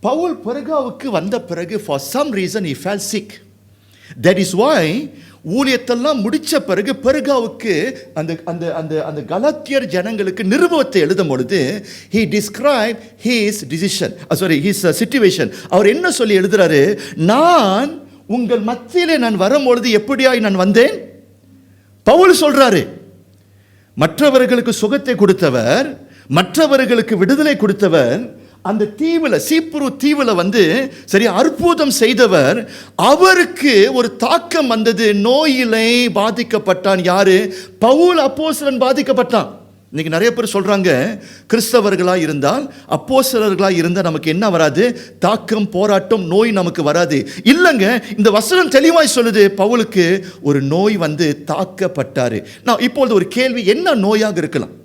பவுல் பெர்காவுக்கு வந்த பிறகு for some reason he fell sick. That is why ஊழியத்தெல்லாம் முடிச்ச பிறகு பெர்காவுக்கு அந்த அந்த அந்த அந்த கலாத்தியர் ஜனங்களுக்கு நிருபத்தை எழுதும் பொழுது he described his decision his situation. அவர் என்ன சொல்லி எழுதுறாரு? நான் உங்கள் மத்தியிலே நான் வரும்பொழுது எப்படியாய் நான் வந்தேன்? பவுல் சொல்றாரு, மற்றவர்களுக்கு சுகத்தை கொடுத்தவர், மற்றவர்களுக்கு விடுதலை கொடுத்தவர், அந்த தீவுல சீப்புரு தீவுல சரி அற்புதம் செய்தவர், அவருக்கு ஒரு தாக்கம் வந்தது. நோயிலே பாதிக்கப்பட்டான். யாரு? பவுல் அப்போஸ்தலன் பாதிக்கப்பட்டான். இன்னைக்கு நிறைய பேர் சொல்றாங்க, கிறிஸ்தவர்களா இருந்தால், அப்போஸ்தலர்களா இருந்தால் நமக்கு என்ன வராது? தாக்கம், போராட்டம், நோய் நமக்கு வராது. இல்லைங்க, இந்த வசனம் தெளிவாய் சொல்லுது, பவுலுக்கு ஒரு நோய் தாக்கப்பட்டாரு. நான் இப்பொழுது ஒரு கேள்வி, என்ன நோயாக இருக்கலாம்?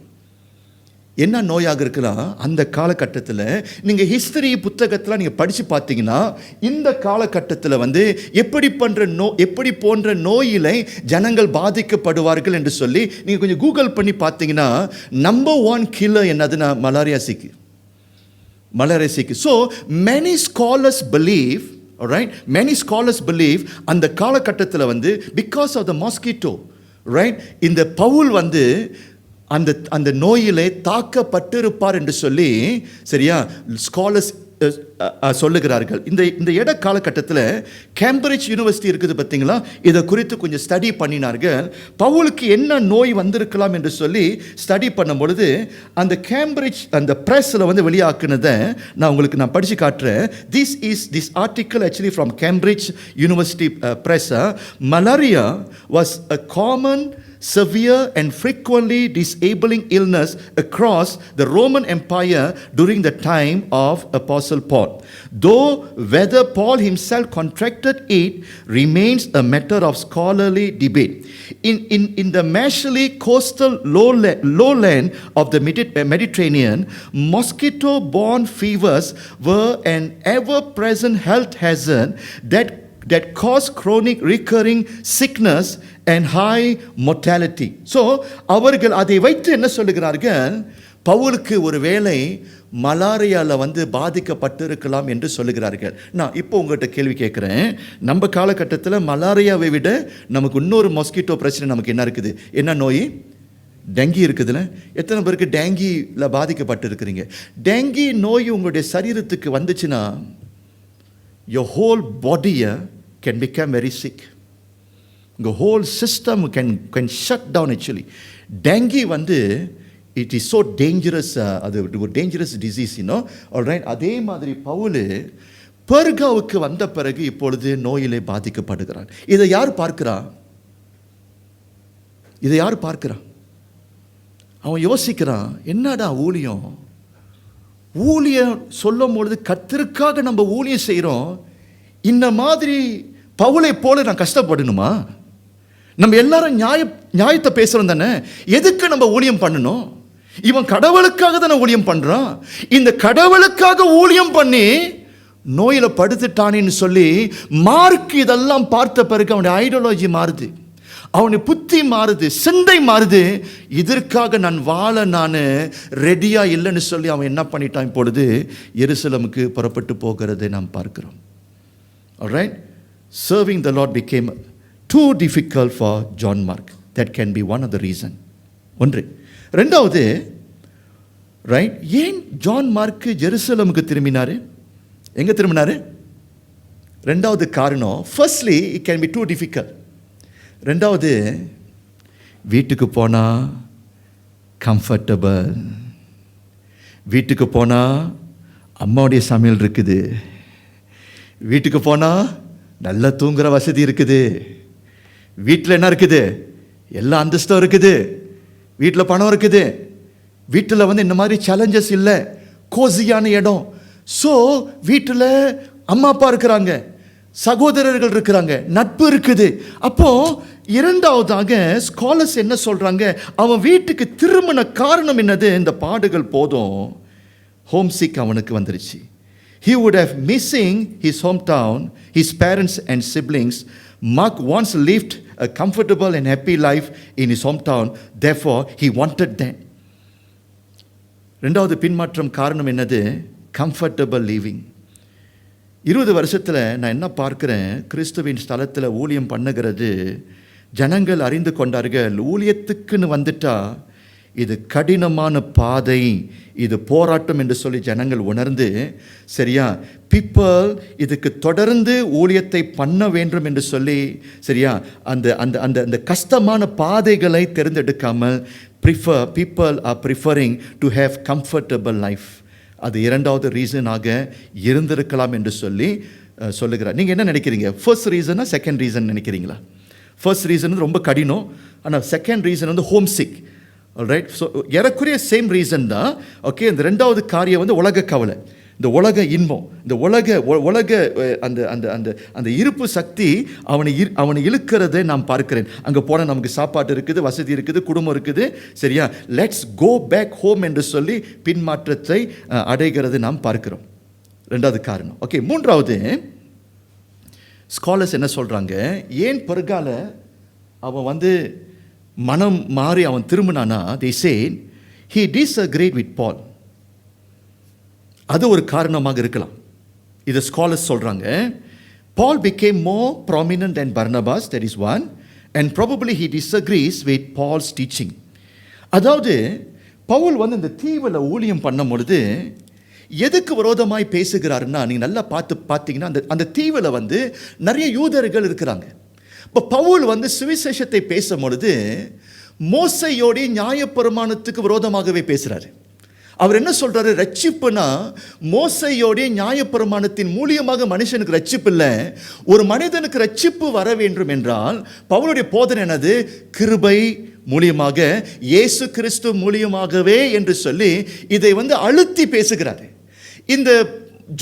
என்ன நோயாக இருக்கலாம்? அந்த காலகட்டத்தில் நீங்கள் ஹிஸ்டரி புத்தகத்தில் நீங்கள் படித்து பார்த்தீங்கன்னா, இந்த காலகட்டத்தில் எப்படி போன்ற நோயிலை ஜனங்கள் பாதிக்கப்படுவார்கள் என்று சொல்லி நீங்கள் கொஞ்சம் கூகுள் பண்ணி பார்த்தீங்கன்னா, நம்பர் 1 கில்லர் என்னதுன்னா மலேரியா சிக்கு. So many scholars believe, right, many scholars believe அந்த காலகட்டத்தில் because of the mosquito, right, இந்த பவுல் அந்த அந்த நோயிலே தாக்கப்பட்டிருப்பார் என்று சொல்லி சரியா ஸ்காலர்ஸ் சொல்லுகிறார்கள். இந்த இட காலகட்டத்தில் கேம்பிரிட்ஜ் யூனிவர்சிட்டி இருக்குது பார்த்தீங்களா, இதை குறித்து கொஞ்சம் ஸ்டடி பண்ணினார்கள். பவுலுக்கு என்ன நோய் வந்திருக்கலாம் என்று சொல்லி ஸ்டடி பண்ணும் பொழுது அந்த கேம்பிரிட்ஜ் அந்த ப்ரெஸ்ஸில் வெளியாக்குனதை நான் படித்து காட்டுறேன். This article actually from Cambridge university press. Malaria was a common, severe and frequently disabling illness across the Roman Empire during the time of Apostle Paul. Though whether Paul himself contracted it remains a matter of scholarly debate. In the Mashley coastal lowland of the Mediterranean, mosquito-borne fevers were an ever-present health hazard that caused chronic recurring sickness and high mortality. So அவர்கள் அதை வைத்து என்ன சொல்லுகிறார்கள்? பவுலுக்கு ஒரு வேளை மலாரியாவில் பாதிக்கப்பட்டிருக்கலாம் என்று சொல்லுகிறார்கள். நான் இப்போ உங்கள்கிட்ட கேள்வி கேட்குறேன், நம்ம காலகட்டத்தில் மலாரியாவை விட நமக்கு இன்னொரு மொஸ்கிட்டோ பிரச்சனை நமக்கு என்ன இருக்குது? என்ன நோய்? டெங்கி இருக்குதுல்ல. எத்தனை பேருக்கு டெங்கியில் பாதிக்கப்பட்டிருக்கிறீங்க? டெங்கி நோய் உங்களுடைய சரீரத்துக்கு வந்துச்சுன்னா your whole body can become very sick. The whole system can shut down actually. Dengue it is so dangerous, அது ஒரு dangerous disease, all right. அதே மாதிரி பவுல் பெர்காவுக்கு வந்த பிறகு இப்பொழுது நோயிலே பாதிக்கப்படுகிறார். இதை யார் பார்க்கிறான்? அவன் யோசிக்கிறான், என்னடா ஊழியம் சொல்லும் பொழுது கர்த்தருக்காக நம்ம ஊழியம் செய்கிறோம், இந்த மாதிரி பவுலை போல நான் கஷ்டப்படணுமா? நம்ம எல்லாரும் நியாயத்தை பேசுகிறோம் தானே, எதுக்கு நம்ம ஊழியம் பண்ணணும்? இவன் கடவுளுக்காக தானே ஊழியம் பண்ணுறான். இந்த கடவுளுக்காக ஊழியம் பண்ணி நோயில் படுத்துட்டானேன்னு சொல்லி மார்க் இதெல்லாம் பார்த்த பிறகு அவனுடைய ஐடியாலஜி மாறுது, அவனுடைய புத்தி மாறுது, சிந்தை மாறுது. இதற்காக நான் வாழ ரெடியா இல்லைன்னு சொல்லி அவன் என்ன பண்ணிட்டான்? இப்பொழுது எருசலேமுக்கு புறப்பட்டு போகிறதை நாம் பார்க்கிறோம். Alright, serving the Lord became too difficult for John Mark. That can be one of the reason. ஒன்று. ரெண்டாவது, ரைட், ஏன் ஜான் மார்க் ஜெருசலேமுக்கு திரும்பினாரு? எங்க திரும்பினாரு? ரெண்டாவது காரணம், firstly it can be too difficult. ரெண்டாவது, வீட்டுக்கு போனா கம்ஃபர்டபுள், வீட்டுக்கு போனா அம்மாவுடைய சமையல் இருக்குது, வீட்டுக்கு போனால் நல்லா தூங்குற வசதி இருக்குது, வீட்டில் என்ன இருக்குது? எல்லா அந்தஸ்தும் இருக்குது, வீட்டில் பணம் இருக்குது, வீட்டில் இந்த மாதிரி சேலஞ்சஸ் இல்லை, கோசியான இடம். ஸோ வீட்டில் அம்மா அப்பா இருக்கிறாங்க, சகோதரர்கள் இருக்கிறாங்க, நட்பு இருக்குது. அப்போ இரண்டாவதாக ஸ்காலர்ஸ் என்ன சொல்றாங்க? அவன் வீட்டுக்கு திரும்பின காரணம் என்னது? இந்த பாடுகள் போதும், ஹோம் சிக் அவனுக்கு வந்துருச்சு. He would have missing his hometown, his parents and siblings. Mark once lived a comfortable and happy life in his hometown. Therefore, he wanted that. ரெண்டாவது பின்மாற்றம் காரணம் என்னது? Comfortable living. 20 வருஷத்தில் நான் என்ன பார்க்குறேன், கிறிஸ்துவின் ஸ்தலத்தில் ஊழியம் பண்ணுகிறது ஜனங்கள் அறிந்து கொண்டார்கள், ஊழியத்துக்குன்னு வந்துட்டா இது கடினமான பாதை, இது போராட்டம் என்று சொல்லி ஜனங்கள் உணர்ந்து, சரியா, பீப்பிள் இதுக்கு தொடர்ந்து ஊழியத்தை பண்ண வேண்டும் என்று சொல்லி, சரியா, அந்த அந்த அந்த அந்த கஷ்டமான பாதைகளை தேர்ந்தெடுக்காமல் people are preferring to have comfortable life. அது இரண்டாவது ரீசனாக இருந்திருக்கலாம் என்று சொல்லி சொல்லுகிறார். நீங்கள் என்ன நினைக்கிறீங்க? ஃபர்ஸ்ட் ரீசனா செகண்ட் ரீசன் நினைக்கிறீங்களா? ஃபர்ஸ்ட் ரீசன் ரொம்ப கடினம், ஆனால் செகண்ட் ரீசன் வந்து ஹோம் சிக். ஆல்ரைட், ஸோ ஏறக்குறைய சேம் ரீசன் தான். ஓகே, இந்த ரெண்டாவது காரியம் வந்து உலக கவலை, இந்த உலக இன்பம், இந்த உலக அந்த அந்த அந்த அந்த இருப்பு சக்தி அவனை இழுக்கிறதை நான் பார்க்கிறேன். அங்கே போனால் நமக்கு சாப்பாடு இருக்குது, வசதி இருக்குது, குடும்பம் இருக்குது, சரியா, லெட்ஸ் கோ பேக் ஹோம் என்று சொல்லி பின்மாற்றத்தை அடைகிறது நாம் பார்க்கிறோம். ரெண்டாவது காரணம். ஓகே, மூன்றாவது ஸ்காலர்ஸ் என்ன சொல்கிறாங்க, ஏன் பிறகால அவன் வந்து மனம் மாறி அவன் திரும்பினானா? they said he disagreed with Paul. அது ஒரு காரணமாக இருக்கலாம். இதை ஸ்காலர்ஸ் சொல்கிறாங்க. Paul became more prominent than Barnabas, that is one, and probably he disagrees with Paul's teaching. அதாவது பவுல் வந்து இந்த தீவில் ஊழியம் பண்ணும் பொழுது எதுக்கு விரோதமாய் பேசுகிறாருன்னா, நீங்கள் நல்லா பார்த்தீங்கன்னா அந்த தீவில் வந்து நிறைய யூதர்கள் இருக்கிறாங்க. இப்போ பவுல் வந்து சுவிசேஷத்தை பேசும் பொழுது மோசையோடைய நியாயப்பிரமாணத்துக்கு விரோதமாகவே பேசுகிறாரு. அவர் என்ன சொல்றாரு? ரட்சிப்புனா மோசையோடைய நியாயப்பிரமாணத்தின் மூலியமாக மனுஷனுக்கு ரட்சிப்பு இல்லை, ஒரு மனிதனுக்கு ரட்சிப்பு வர வேண்டும் என்றால் பவுலுடைய போதனை என்னது? கிருபை மூலியமாக, இயேசு கிறிஸ்து மூலியமாகவே என்று சொல்லி இதை வந்து அழுத்தி பேசுகிறாரு. இந்த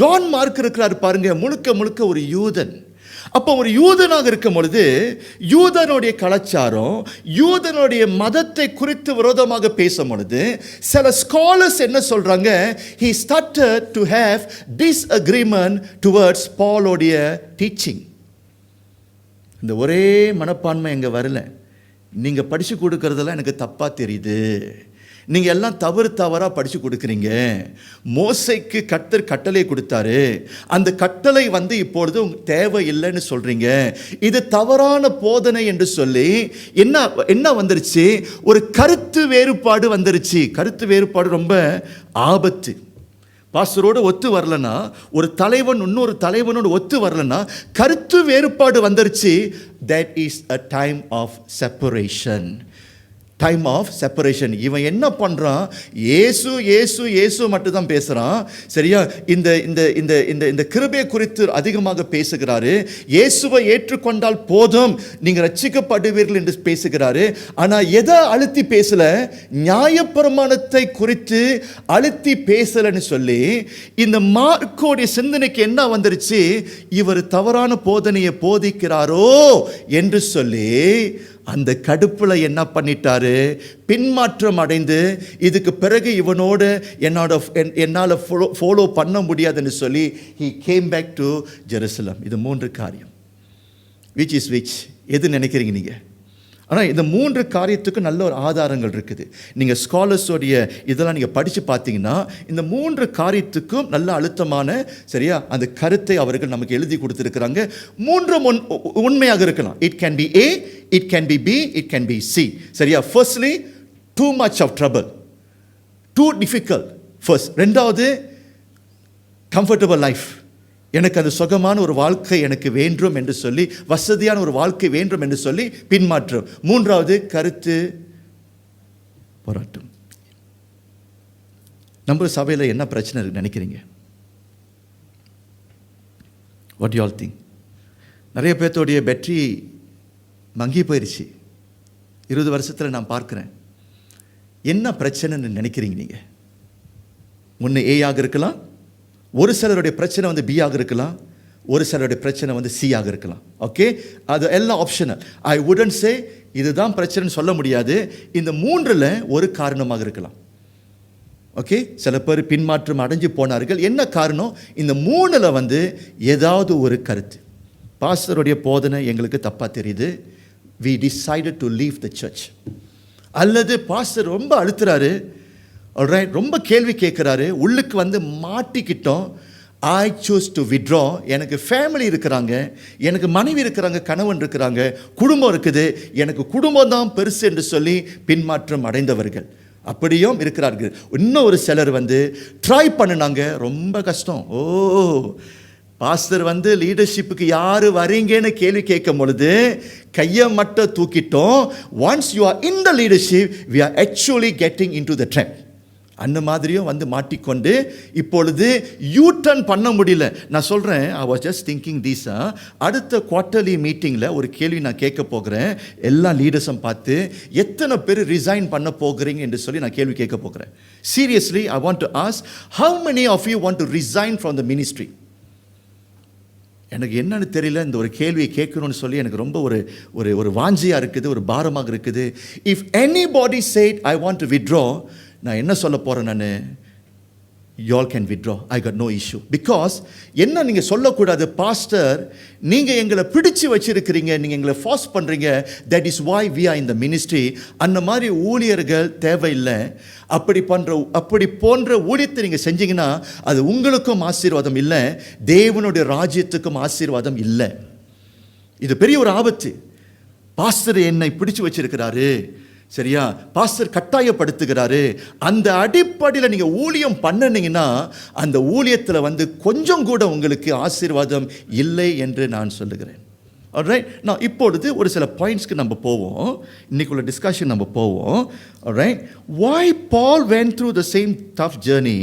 ஜான் மார்க் இருக்கிறார் பாருங்க, முழுக்க முழுக்க ஒரு யூதன். அப்போ ஒரு யூதனாக இருக்கும் பொழுது யூதனுடைய கலாச்சாரம், யூதனுடைய மதத்தை குறித்து விரோதமாக பேசும் பொழுது சில ஸ்காலர்ஸ் என்ன சொல்றாங்க? he started to have disagreement towards Paulோடைய teaching. இந்த ஒரே மனப்பான்மை எங்க வரல. நீங்க படிச்சு கொடுக்கறதெல்லாம் எனக்கு தப்பா தெரியுது, நீங்கள் எல்லாம் தவறாக படித்து கொடுக்குறீங்க. மோசைக்கு கர்த்தர் கட்டளை கொடுத்தாரு, அந்த கட்டளை வந்து இப்பொழுது தேவை இல்லைன்னு சொல்கிறீங்க, இது தவறான போதனை என்று சொல்லி என்ன வந்துருச்சு? ஒரு கருத்து வேறுபாடு வந்துருச்சு. கருத்து வேறுபாடு ரொம்ப ஆபத்து. பாஸ்டரோடு ஒத்து வரலன்னா, ஒரு தலைவன் இன்னொரு தலைவனோடு ஒத்து வரலன்னா கருத்து வேறுபாடு வந்துருச்சு. that is a time of separation. Time of separation. இவன் என்ன பண்ணுறான்? இயேசு இயேசு இயேசு மட்டும் தான் பேசுகிறான், சரியா. இந்த இந்த இந்த இந்த இந்த கிருபையை குறித்து அதிகமாக பேசுகிறாரு. இயேசுவை ஏற்றுக்கொண்டால் போதும், நீங்கள் ரட்சிக்கப்படுவீர்கள் என்று பேசுகிறாரு. ஆனால் எதை அழுத்தி பேசல? நியாயப்பிரமாணத்தை குறித்து அழுத்தி பேசலன்னு சொல்லி இந்த மார்க்கோடைய சிந்தனைக்கு என்ன வந்துருச்சு? இவர் தவறான போதனையை போதிக்கிறாரோ என்று சொல்லி அந்த கடுப்பில் என்ன பண்ணிட்டாரு? பின்மாற்றம் அடைந்து இதுக்கு பிறகு இவனோடு என்னால் ஃபாலோ பண்ண முடியாதுன்னு சொல்லி he came back to Jerusalem. இது மூன்று காரியம். which is which? எது நினைக்கிறீங்க நீங்கள்? ஆனால் இந்த மூன்று காரியத்துக்கு நல்ல ஒரு ஆதாரங்கள் இருக்குது. நீங்கள் ஸ்காலர்ஸோடைய இதெல்லாம் நீங்கள் படித்து பார்த்தீங்கன்னா இந்த மூன்று காரியத்துக்கும் நல்ல அழுத்தமான, சரியா, அந்த கருத்தை அவர்கள் நமக்கு எழுதி கொடுத்துருக்குறாங்க. மூன்றும் உண்மையாக இருக்கலாம். It can be A, it can be B, it can be C, சரியா. Firstly too much of trouble, too difficult first. ரெண்டாவது கம்ஃபர்டபுள் லைஃப், எனக்கு அந்த சுகமான ஒரு வாழ்க்கை எனக்கு வேண்டும் என்று சொல்லி, வசதியான ஒரு வாழ்க்கை வேண்டும் என்று சொல்லி பின்மாற்றம். மூன்றாவது கருத்து போராட்டம். நம்ம சபையில் என்ன பிரச்சனை இருக்கு நினைக்கிறீங்க? What you all think? நிறைய பேர்த்தோடைய பேட்டரி மங்கி போயிடுச்சு. 20 வருஷத்தில் நான் பார்க்குறேன். என்ன பிரச்சனைன்னு நினைக்கிறீங்க நீங்கள்? ஒன்று ஏயாக இருக்கலாம், ஒரு சிலருடைய பிரச்சனை வந்து பி ஆக இருக்கலாம், ஒரு சிலருடைய பிரச்சனை வந்து சி ஆக இருக்கலாம். ஓகே, அது எல்லாம் ஆப்ஷனல். ஐ வுடன்ட் சே இதுதான் பிரச்சனைன்னு சொல்ல முடியாது. இந்த மூன்றில் ஒரு காரணமாக இருக்கலாம். ஓகே, சில பேர் பின்மாற்றம் அடைஞ்சு போனார்கள். என்ன காரணம்? இந்த மூணில் வந்து ஏதாவது ஒரு கருத்து. பாஸ்டருடைய போதனை எங்களுக்கு தப்பாக தெரியுது, we decided to leave the church. அல்லது பாஸ்டர் ரொம்ப அழுத்துறாரு, ஆல்ரைட், ரொம்ப கேள்வி கேட்குறாரு, உள்ளுக்கு வந்து மாட்டிக்கிட்டோம், I choose to withdraw. எனக்கு ஃபேமிலி இருக்கிறாங்க, எனக்கு மனைவி இருக்கிறாங்க, கணவன் இருக்கிறாங்க, குடும்பம் இருக்குது, எனக்கு குடும்பம் தான் பெருசு என்று சொல்லி பின்மாற்றம் அடைந்தவர்கள் அப்படியும் இருக்கிறார்கள். இன்னும் ஒரு சிலர் ட்ரை பண்ணினாங்க, ரொம்ப கஷ்டம். பாஸ்டர் லீடர்ஷிப்புக்கு யார் வரீங்கன்னு கேள்வி கேட்கும் பொழுது கையை மட்டும் தூக்கிட்டோம். Once you are in the leadership we are actually getting into the trap. அந்த மாதிரியும் மாட்டிக்கொண்டு இப்பொழுது யூ டர்ன் பண்ண முடியல. நான் சொல்கிறேன், I was just thinking these. அடுத்த குவார்ட்டர்லி மீட்டிங்கில் ஒரு கேள்வி நான் கேட்க போகிறேன். எல்லா லீடர்ஸும் பார்த்து எத்தனை பேர் ரிசைன் பண்ண போகிறீங்க என்று சொல்லி நான் கேள்வி கேட்க போகிறேன். Seriously I want to ask, how many of you want to resign from the ministry? எனக்கு என்னன்னு தெரியல, இந்த ஒரு கேள்வியை கேட்கணும்னு சொல்லி எனக்கு ரொம்ப ஒரு வாஞ்சியாக இருக்குது, ஒரு பாரமாக இருக்குது. If anybody said I want to withdraw, நான் என்ன சொல்ல போகிறேன், நான் you all can withdraw, I got no issue. Because என்ன நீங்கள் சொல்லக்கூடாது, பாஸ்டர் நீங்கள் எங்களை பிடிச்சு வச்சிருக்கிறீங்க, நீங்கள் எங்களை ஃபார்ஸ் பண்ணுறீங்க, that is why we are in the ministry. அந்த மாதிரி ஊழியர்கள் தேவையில்லை. அப்படி போன்ற ஊழியத்தை நீங்கள் செஞ்சீங்கன்னா அது உங்களுக்கும் ஆசீர்வாதம் இல்லை, தேவனுடைய ராஜ்யத்துக்கும் ஆசீர்வாதம் இல்லை. இது பெரிய ஒரு ஆபத்து. பாஸ்டர் என்னை பிடிச்சு வச்சிருக்கிறாரு, சரியா, பாஸ்டர் கட்டாயப்படுத்துகிறாரு, அந்த அடிப்படையில் நீங்கள் ஊழியம் பண்ணினீங்கன்னா அந்த ஊழியத்தில் கொஞ்சம் கூட உங்களுக்கு ஆசீர்வாதம் இல்லை என்று நான் சொல்லுகிறேன். ஆல்ரைட், நான் இப்பொழுது ஒரு சில பாயிண்ட்ஸ்க்கு நம்ம போவோம், இன்னைக்குள்ள டிஸ்கஷன் நம்ம போவோம். Alright, why Paul went through the same tough journey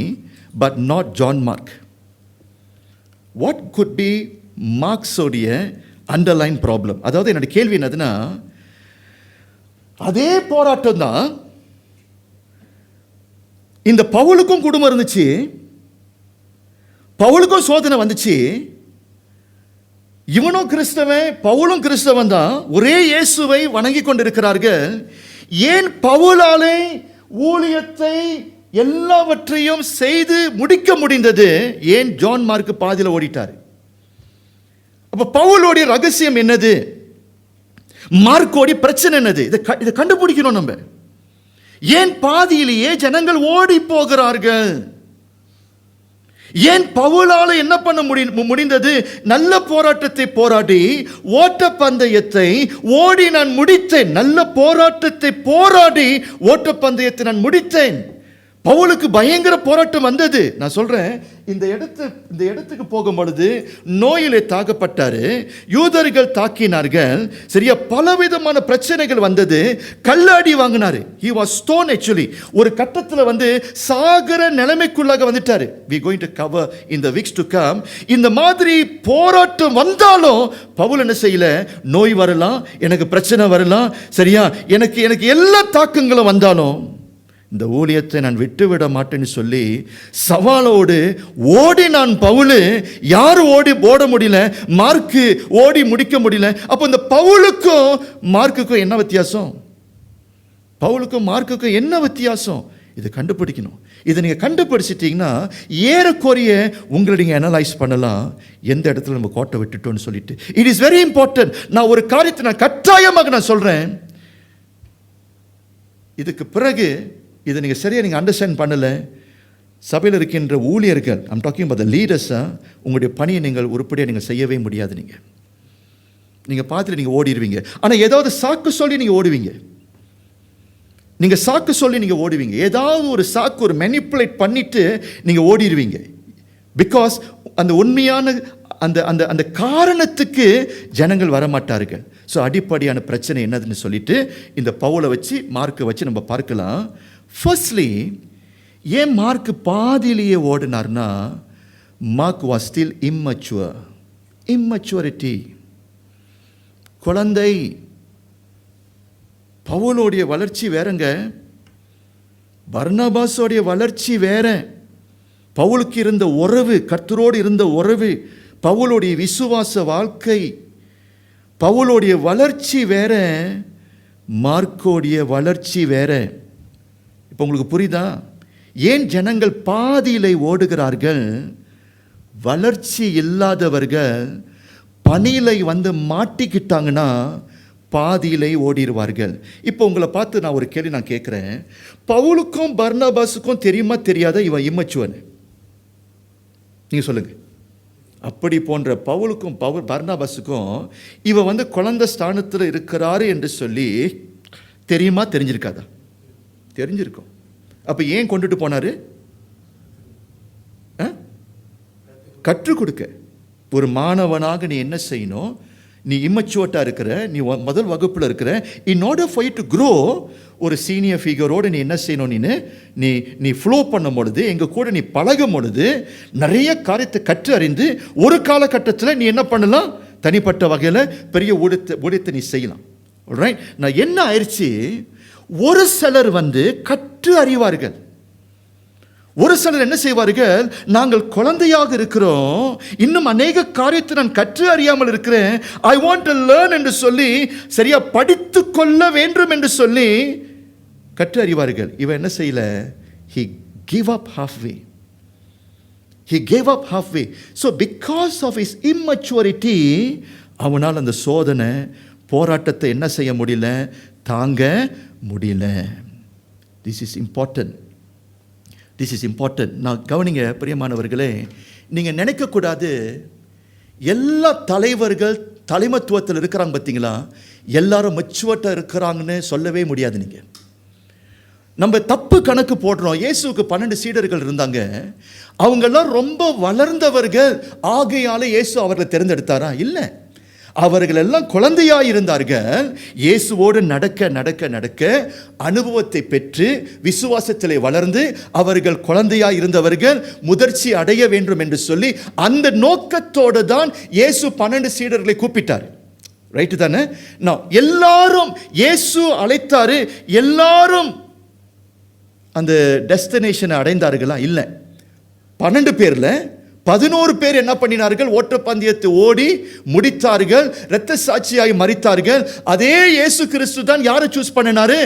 but not John Mark? What could be Mark's உடைய underlying problem? அதாவது என்னோட கேள்வி என்னதுன்னா, அதே போராட்டம் தான் இந்த பவுலுக்கும் குடும்பம் இருந்துச்சு, பவுலுக்கும் சோதனை வந்துச்சு, இவனும் கிறிஸ்தவன் பவுலும் கிறிஸ்தவன் தான், ஒரே இயேசுவை வணங்கி கொண்டிருக்கிறார்கள். ஏன் பவுலாலே ஊழியத்தை எல்லாவற்றையும் செய்து முடிக்க முடிந்தது, ஏன் ஜான் மார்க் பாதியில் ஓடிட்டார்? அப்ப பவுலோடைய ரகசியம் என்னது, மார்க்கோடி பிரச்சனை என்னது, இதை கண்டுபிடிக்கணும் நம்ம. ஏன் பாதியிலேயே ஜனங்கள் ஓடி போகிறார்கள்? ஏன் பவுலால என்ன பண்ண முடிந்தது? நல்ல போராட்டத்தை போராடி ஓட்ட பந்தயத்தை ஓடி நான் முடித்தேன். நல்ல போராட்டத்தை போராடி ஓட்ட பந்தயத்தை நான் முடித்தேன். பவுலுக்கு பயங்கர போராட்டம் வந்தது. நான் சொல்றேன், இந்த இடத்துக்கு போகும் பொழுது நோயிலே தாக்கப்பட்டாரு, யூதர்கள் தாக்கினார்கள், சரியா, பலவிதமான பிரச்சனைகள் வந்தது, கல்லாடி வாங்கினாரு. he was stoned actually. ஒரு கட்டத்தில் சாகர நிலைமைக்குள்ளாக வந்துட்டாரு. we going to cover in the weeks to come. இந்த மாதிரி போராட்டம் வந்தாலும் பவுல் என்ன செய்யல, நோய் வரலாம், எனக்கு பிரச்சனை வரலாம், சரியா, எனக்கு எல்லா தாக்கங்களும் வந்தாலும் இந்த ஊழியத்தை நான் விட்டுவிட மாட்டேன்னு சொல்லி சவாலோடு ஓடி நான் பவுலு. யாரும் ஓட முடியல, மார்க்கு ஓடி முடிக்க முடியல. அப்போ இந்த பவுலுக்கும் மார்க்குக்கும் என்ன வித்தியாசம்? பவுலுக்கும் மார்க்குக்கும் என்ன வித்தியாசம்? இதை கண்டுபிடிக்கணும். இதை நீங்கள் கண்டுபிடிச்சிட்டிங்கன்னா ஏறக்குறைய உங்களை நீங்கள் அனலைஸ் பண்ணலாம், எந்த இடத்துல நம்ம கோட்டை விட்டுட்டோன்னு சொல்லிட்டு. It is very important. நான் ஒரு காரியத்தை நான் கட்டாயமாக நான் சொல்கிறேன், இதுக்கு பிறகு இதை நீங்கள் சரியாக அண்டர்ஸ்டாண்ட் பண்ணலை, சபையில் இருக்கின்ற ஊழியர்கள், I'm talking about the leaders, உங்களுடைய பணியை நீங்கள் உருப்படியாக நீங்கள் செய்யவே முடியாது. நீங்கள் பார்த்துட்டு நீங்கள் ஓடிடுவீங்க. ஆனால் ஏதாவது சாக்கு சொல்லி நீங்கள் ஓடுவீங்க. நீங்கள் சாக்கு சொல்லி நீங்கள் ஓடுவீங்க, ஏதாவது ஒரு சாக்கு, ஒரு மேனிப்புலேட் பண்ணிட்டு நீங்கள் ஓடிடுவீங்க. பிகாஸ் அந்த உண்மையான அந்த காரணத்துக்கு ஜனங்கள் வரமாட்டார்கள். ஸோ அடிப்படையான பிரச்சனை என்னதுன்னு சொல்லிட்டு இந்த பவுலை வச்சு மார்க்கை வச்சு நம்ம பார்க்கலாம். ஃபர்ஸ்ட்லி, ஏன் மார்க் பாதியிலேயே ஓடினார்னா, மார்க் வாஸ் ஸ்டில் இம்மச்சுவரிட்டி, குழந்தை. பவுலோடைய வளர்ச்சி வேறங்க, பர்னபாஸோடைய வளர்ச்சி வேற. பவுலுக்கு இருந்த உறவு, கர்த்தரோடு இருந்த உறவு, பவுலுடைய விசுவாச வாழ்க்கை, பவுலுடைய வளர்ச்சி வேற, மார்க்கோடைய வளர்ச்சி வேற. இப்போ உங்களுக்கு புரியுதா ஏன் ஜனங்கள் பாதியிலே ஓடுகிறார்கள்? வளர்ச்சி இல்லாதவர்கள் பணியிலை மாட்டிக்கிட்டாங்கன்னா பாதியிலே ஓடிடுவார்கள். இப்போ உங்களை பார்த்து நான் ஒரு கேள்வி நான் கேட்குறேன், பவுலுக்கும் பர்னபாஸுக்கும் தெரியுமா தெரியாத இவன் இம்மச்சுவன்? நீங்கள் சொல்லுங்கள். அப்படி போன்ற பவுலுக்கும் பர்னாபாஸுக்கும் இவ குழந்தை ஸ்தானத்தில் இருக்கிறாரு என்று சொல்லி தெரியுமா, தெரிஞ்சிருக்காதா? தெரிஞ்சிருக்கும். அப்போ ஏன் கொண்டுட்டு போனாரு? கற்றுக் கொடுக்க. ஒரு மாணவனாக நீ என்ன செய்யணும்? நீ இம்மச்சுவட்டாக இருக்கிற, நீ முதல் வகுப்பில் இருக்கிற, in order for you to grow, ஒரு சீனியர் ஃபிகரோடு நீ என்ன செய்யணும்? நீ ஃப்ளோ பண்ணும் பொழுது, எங்கள் கூட நீ பழகும் பொழுது நிறைய காரியத்தை கற்று அறிந்து ஒரு காலகட்டத்தில் நீ என்ன பண்ணலாம்? தனிப்பட்ட வகையில் பெரிய ஊழியத்தை நீ செய்யலாம். ரைட்? நான் என்ன ஆயிடுச்சு, ஒரு சிலர் கற்று அறிவார்கள், ஒரு சிலர் என்ன செய்வார்கள்? நாங்கள் குழந்தையாக இருக்கிறோம், இன்னும் அநேக காரியத்தை நான் கற்று அறியாமல் இருக்கிறேன், ஐ வாண்ட் டு லேர்ன் என்று சொல்லி, சரியா படித்து கொள்ள வேண்டும் என்று சொல்லி கற்று அறிவார்கள். இவன் என்ன செய்யல? he gave up halfway. He gave up halfway. So because of his immaturity, அவனால் அந்த சோதனை போராட்டத்தை என்ன செய்ய முடியல? தாங்க முடியல. This is important. நான் கவனிங்க பிரியமானவர்களே, நீங்கள் நினைக்கக்கூடாது எல்லா தலைவர்கள் தலைமத்துவத்தில் இருக்கிறாங்க பார்த்தீங்களா, எல்லாரும் மெச்சுவர்ட்டாக இருக்கிறாங்கன்னு சொல்லவே முடியாது. நீங்கள் நம்ம தப்பு கணக்கு போடுறோம். இயேசுவுக்கு 12 சீடர்கள் இருந்தாங்க, அவங்கெல்லாம் ரொம்ப வளர்ந்தவர்கள், ஆகையால இயேசு அவர்களை தேர்ந்தெடுத்தாரா? இல்லை, அவர்கள் எல்லாம் குழந்தையாக இருந்தார்கள். இயேசுவோடு நடக்க நடக்க நடக்க அனுபவத்தை பெற்று விசுவாசத்திலே வளர்ந்து அவர்கள் குழந்தையாக இருந்தவர்கள் முதிர்ச்சி அடைய வேண்டும் என்று சொல்லி அந்த நோக்கத்தோடு தான் இயேசு 12 சீடர்களை கூப்பிட்டார். ரைட்டு தானே? நான் எல்லாரும் இயேசு அழைத்தாரு, எல்லாரும் அந்த டெஸ்டினேஷனை அடைந்தார்களா? இல்லை. 12 பேரில் 11 பேர் என்ன பண்ணினார்கள்? ஓட்டப்பந்தயத்தை ஓடி முடித்தார்கள், இரத்த சாட்சியாய் மரித்தார்கள். அதே இயேசு கிறிஸ்து தான் யாரை சூஸ் பண்ணினாரு?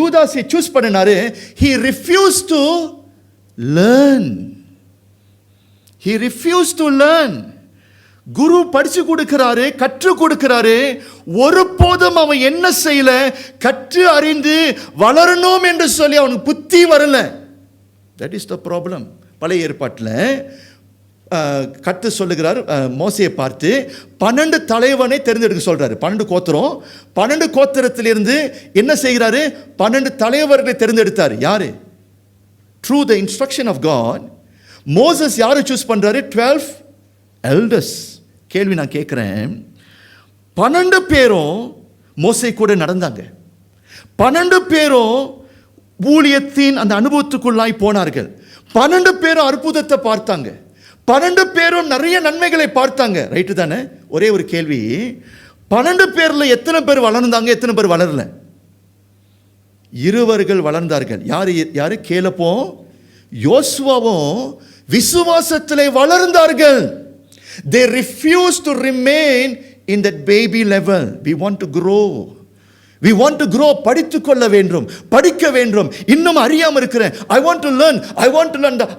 யூதாஸை சூஸ் பண்ணினாரு. he refused to learn. குரு படிச்சு கொடுக்கிறாரு, கற்றுக் கொடுக்கிறாரு, ஒருபோதும் அவன் என்ன செய்யல? கற்று அறிந்து வளரணும் என்று சொல்லி அவனுக்கு புத்தி வரல. that is the problem. பழைய ஏற்பாட்டில் கர்த்தர் சொல்லுகிறார், மோசையை பார்த்து 12 தலைவனை தேர்ந்தெடுக்க சொல்றாரு. 12 கோத்திரம், 12 கோத்திரத்திலிருந்து என்ன செய்கிறாரு? 12 தலைவர்களை தேர்ந்தெடுத்தார். யாரு? Through the instruction of God. Moses யாரை சூஸ் பண்றாரு? 12 எல்டர்ஸ். கேள்வி நான் கேட்கிறேன், 12 பேரும் மோசை கூட நடந்தாங்க, 12 பேரும் ஊழியத்தின் அந்த அனுபவத்துக்குள்ளாய் போனார்கள், 12 பேரும் அற்புதத்தை பார்த்தாங்க, 12 பேரும் நிறைய நன்மைகளை பார்த்தாங்க. ரைட்டு தானே? ஒரே ஒரு கேள்வி, 12 பேர்ல எத்தனை பேர் வளர்ந்தாங்க, எத்தனை பேர் வளரல? 2 வளர்ந்தார்கள். யாரு? கேலப்பும் யோசுவாவும் விசுவாசத்திலே வளர்ந்தார்கள். They refused to remain in that baby level. We want to grow. படித்துக் கொள்ள வேண்டும், படிக்க வேண்டும். இன்னும் அறியாம இருக்கிறேன், I want to learn.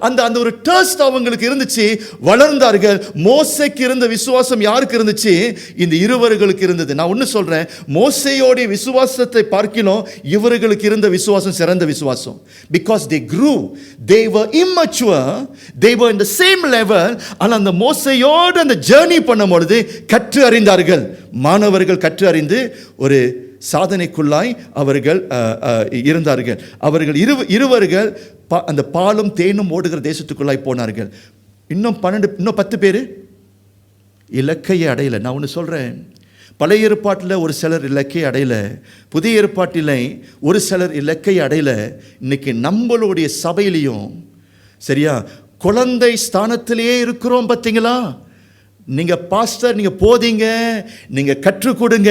அந்த ஒரு டர்ஸ்ட் அவங்களுக்கு இருந்துச்சு, வளர்ந்தார்கள். மோசேக்கு இருந்த விசுவாசம் யாருக்கு இருந்துச்சு? இந்த 2 இருந்தது. நான் ஒன்னு சொல்றேன், மோசேயோட விசுவாசத்தை பார்க்கிலும் இவர்களுக்கு இருந்த விசுவாசம் சிறந்த விசுவாசம். Because they grew, they were immature, they were in the same level. ஆனால் அந்த மோசேயோடு அந்த ஜர்னி பண்ணும் பொழுது கற்று அறிந்தார்கள். மாணவர்கள் கற்று அறிந்து ஒரு சாதனைக்குள்ளாய் அவர்கள் இருந்தார்கள். அவர்கள் 2 அந்த பாலும் தேனும் ஓடுகிற தேசத்துக்குள்ளாய் போனார்கள். இன்னும் 10 பேர் இலக்கையை அடையலை. நான் ஒன்று சொல்கிறேன், பழைய ஏற்பாட்டில் ஒரு சிலர் இலக்கையை அடையலை, புதிய ஏற்பாட்டில் ஒரு சிலர் இலக்கையை அடையலை. இன்னைக்கு நம்மளுடைய சபையிலையும் சரியா குழந்தை ஸ்தானத்திலேயே இருக்கிறோம். பார்த்தீங்களா? நீங்க பாஸ்டர், நீங்க போதீங்க, நீங்க கற்றுக் கொடுங்க,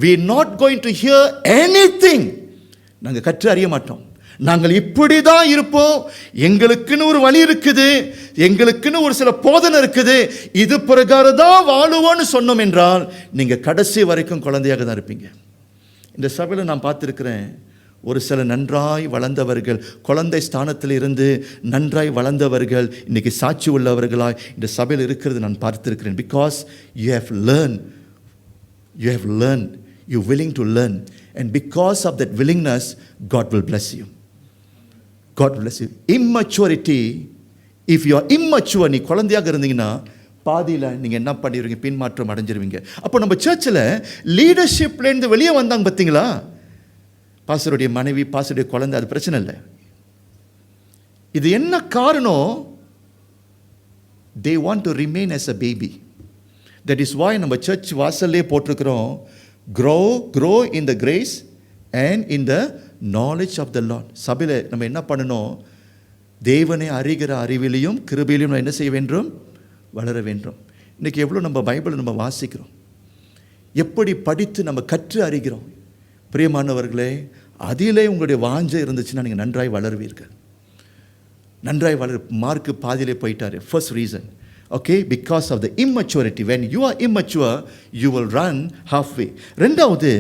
we are not going to hear anything. நாங்க கற்று அறிய மாட்டோம். நாங்கள் இப்படி தான் இருப்போம், எங்களுக்குன்னு ஒரு வழி இருக்குது, எங்களுக்குன்னு ஒரு சில போதனை இருக்குது, இது பிரகாரம் தான் வாழுவோன்னு சொன்னோம் என்றால் நீங்க கடைசி வரைக்கும் குழந்தையாக தான் இருப்பீங்க. இந்த சபையில் நான் பார்த்துருக்கிறேன், ஒரு சில நன்றாய் வளர்ந்தவர்கள், குழந்தை ஸ்தானத்தில் இருந்து நன்றாய் வளர்ந்தவர்கள் இன்னைக்கு சாட்சி உள்ளவர்களாய் இந்த சபையில் இருக்கிறது நான் பார்த்திருக்கிறேன். Because you have learn, you willing to learn, and because of that willingness God will bless you. Immaturity if you are immature, நீ குழந்தையாக இருந்தீங்கன்னா பாதியில் நீங்கள் என்ன பண்ணிடுவீங்க, பின்மாற்றம் அடைஞ்சிருவீங்க. அப்போ நம்ம சர்ச்சில் லீடர்ஷிப்லேருந்து வெளியே வந்தாங்க பார்த்தீங்களா, பாஸ்டருடைய மனைவி, பாஸ்டருடைய குழந்தை, அது பிரச்சனை இல்லை. இது என்ன காரணம்? they want to remain as a baby. That is why நம்ம சர்ச் வாசல்லே போட்டிருக்கிறோம், grow in the grace and in the knowledge of the Lord. சபையில் நம்ம என்ன பண்ணணும்? தேவனை அறிகிற அறிவிலையும் கிருபையிலும் என்ன செய்ய வேண்டும்? வளர வேண்டும். இன்றைக்கி எவ்வளோ நம்ம பைபிளை நம்ம வாசிக்கிறோம், எப்படி படித்து நம்ம கற்று அறிகிறோம். பிரியமானவர்களே, அதிலே உங்களுடைய வாஞ்சை இருந்துச்சுன்னா நீங்கள் நன்றாய் வளருவீர்கள். நன்றாய் மார்க்கு பாதியிலே போயிட்டாரு. First reason, okay, because of the immaturity. When you are immature you will run half way. ரெண்டாவது,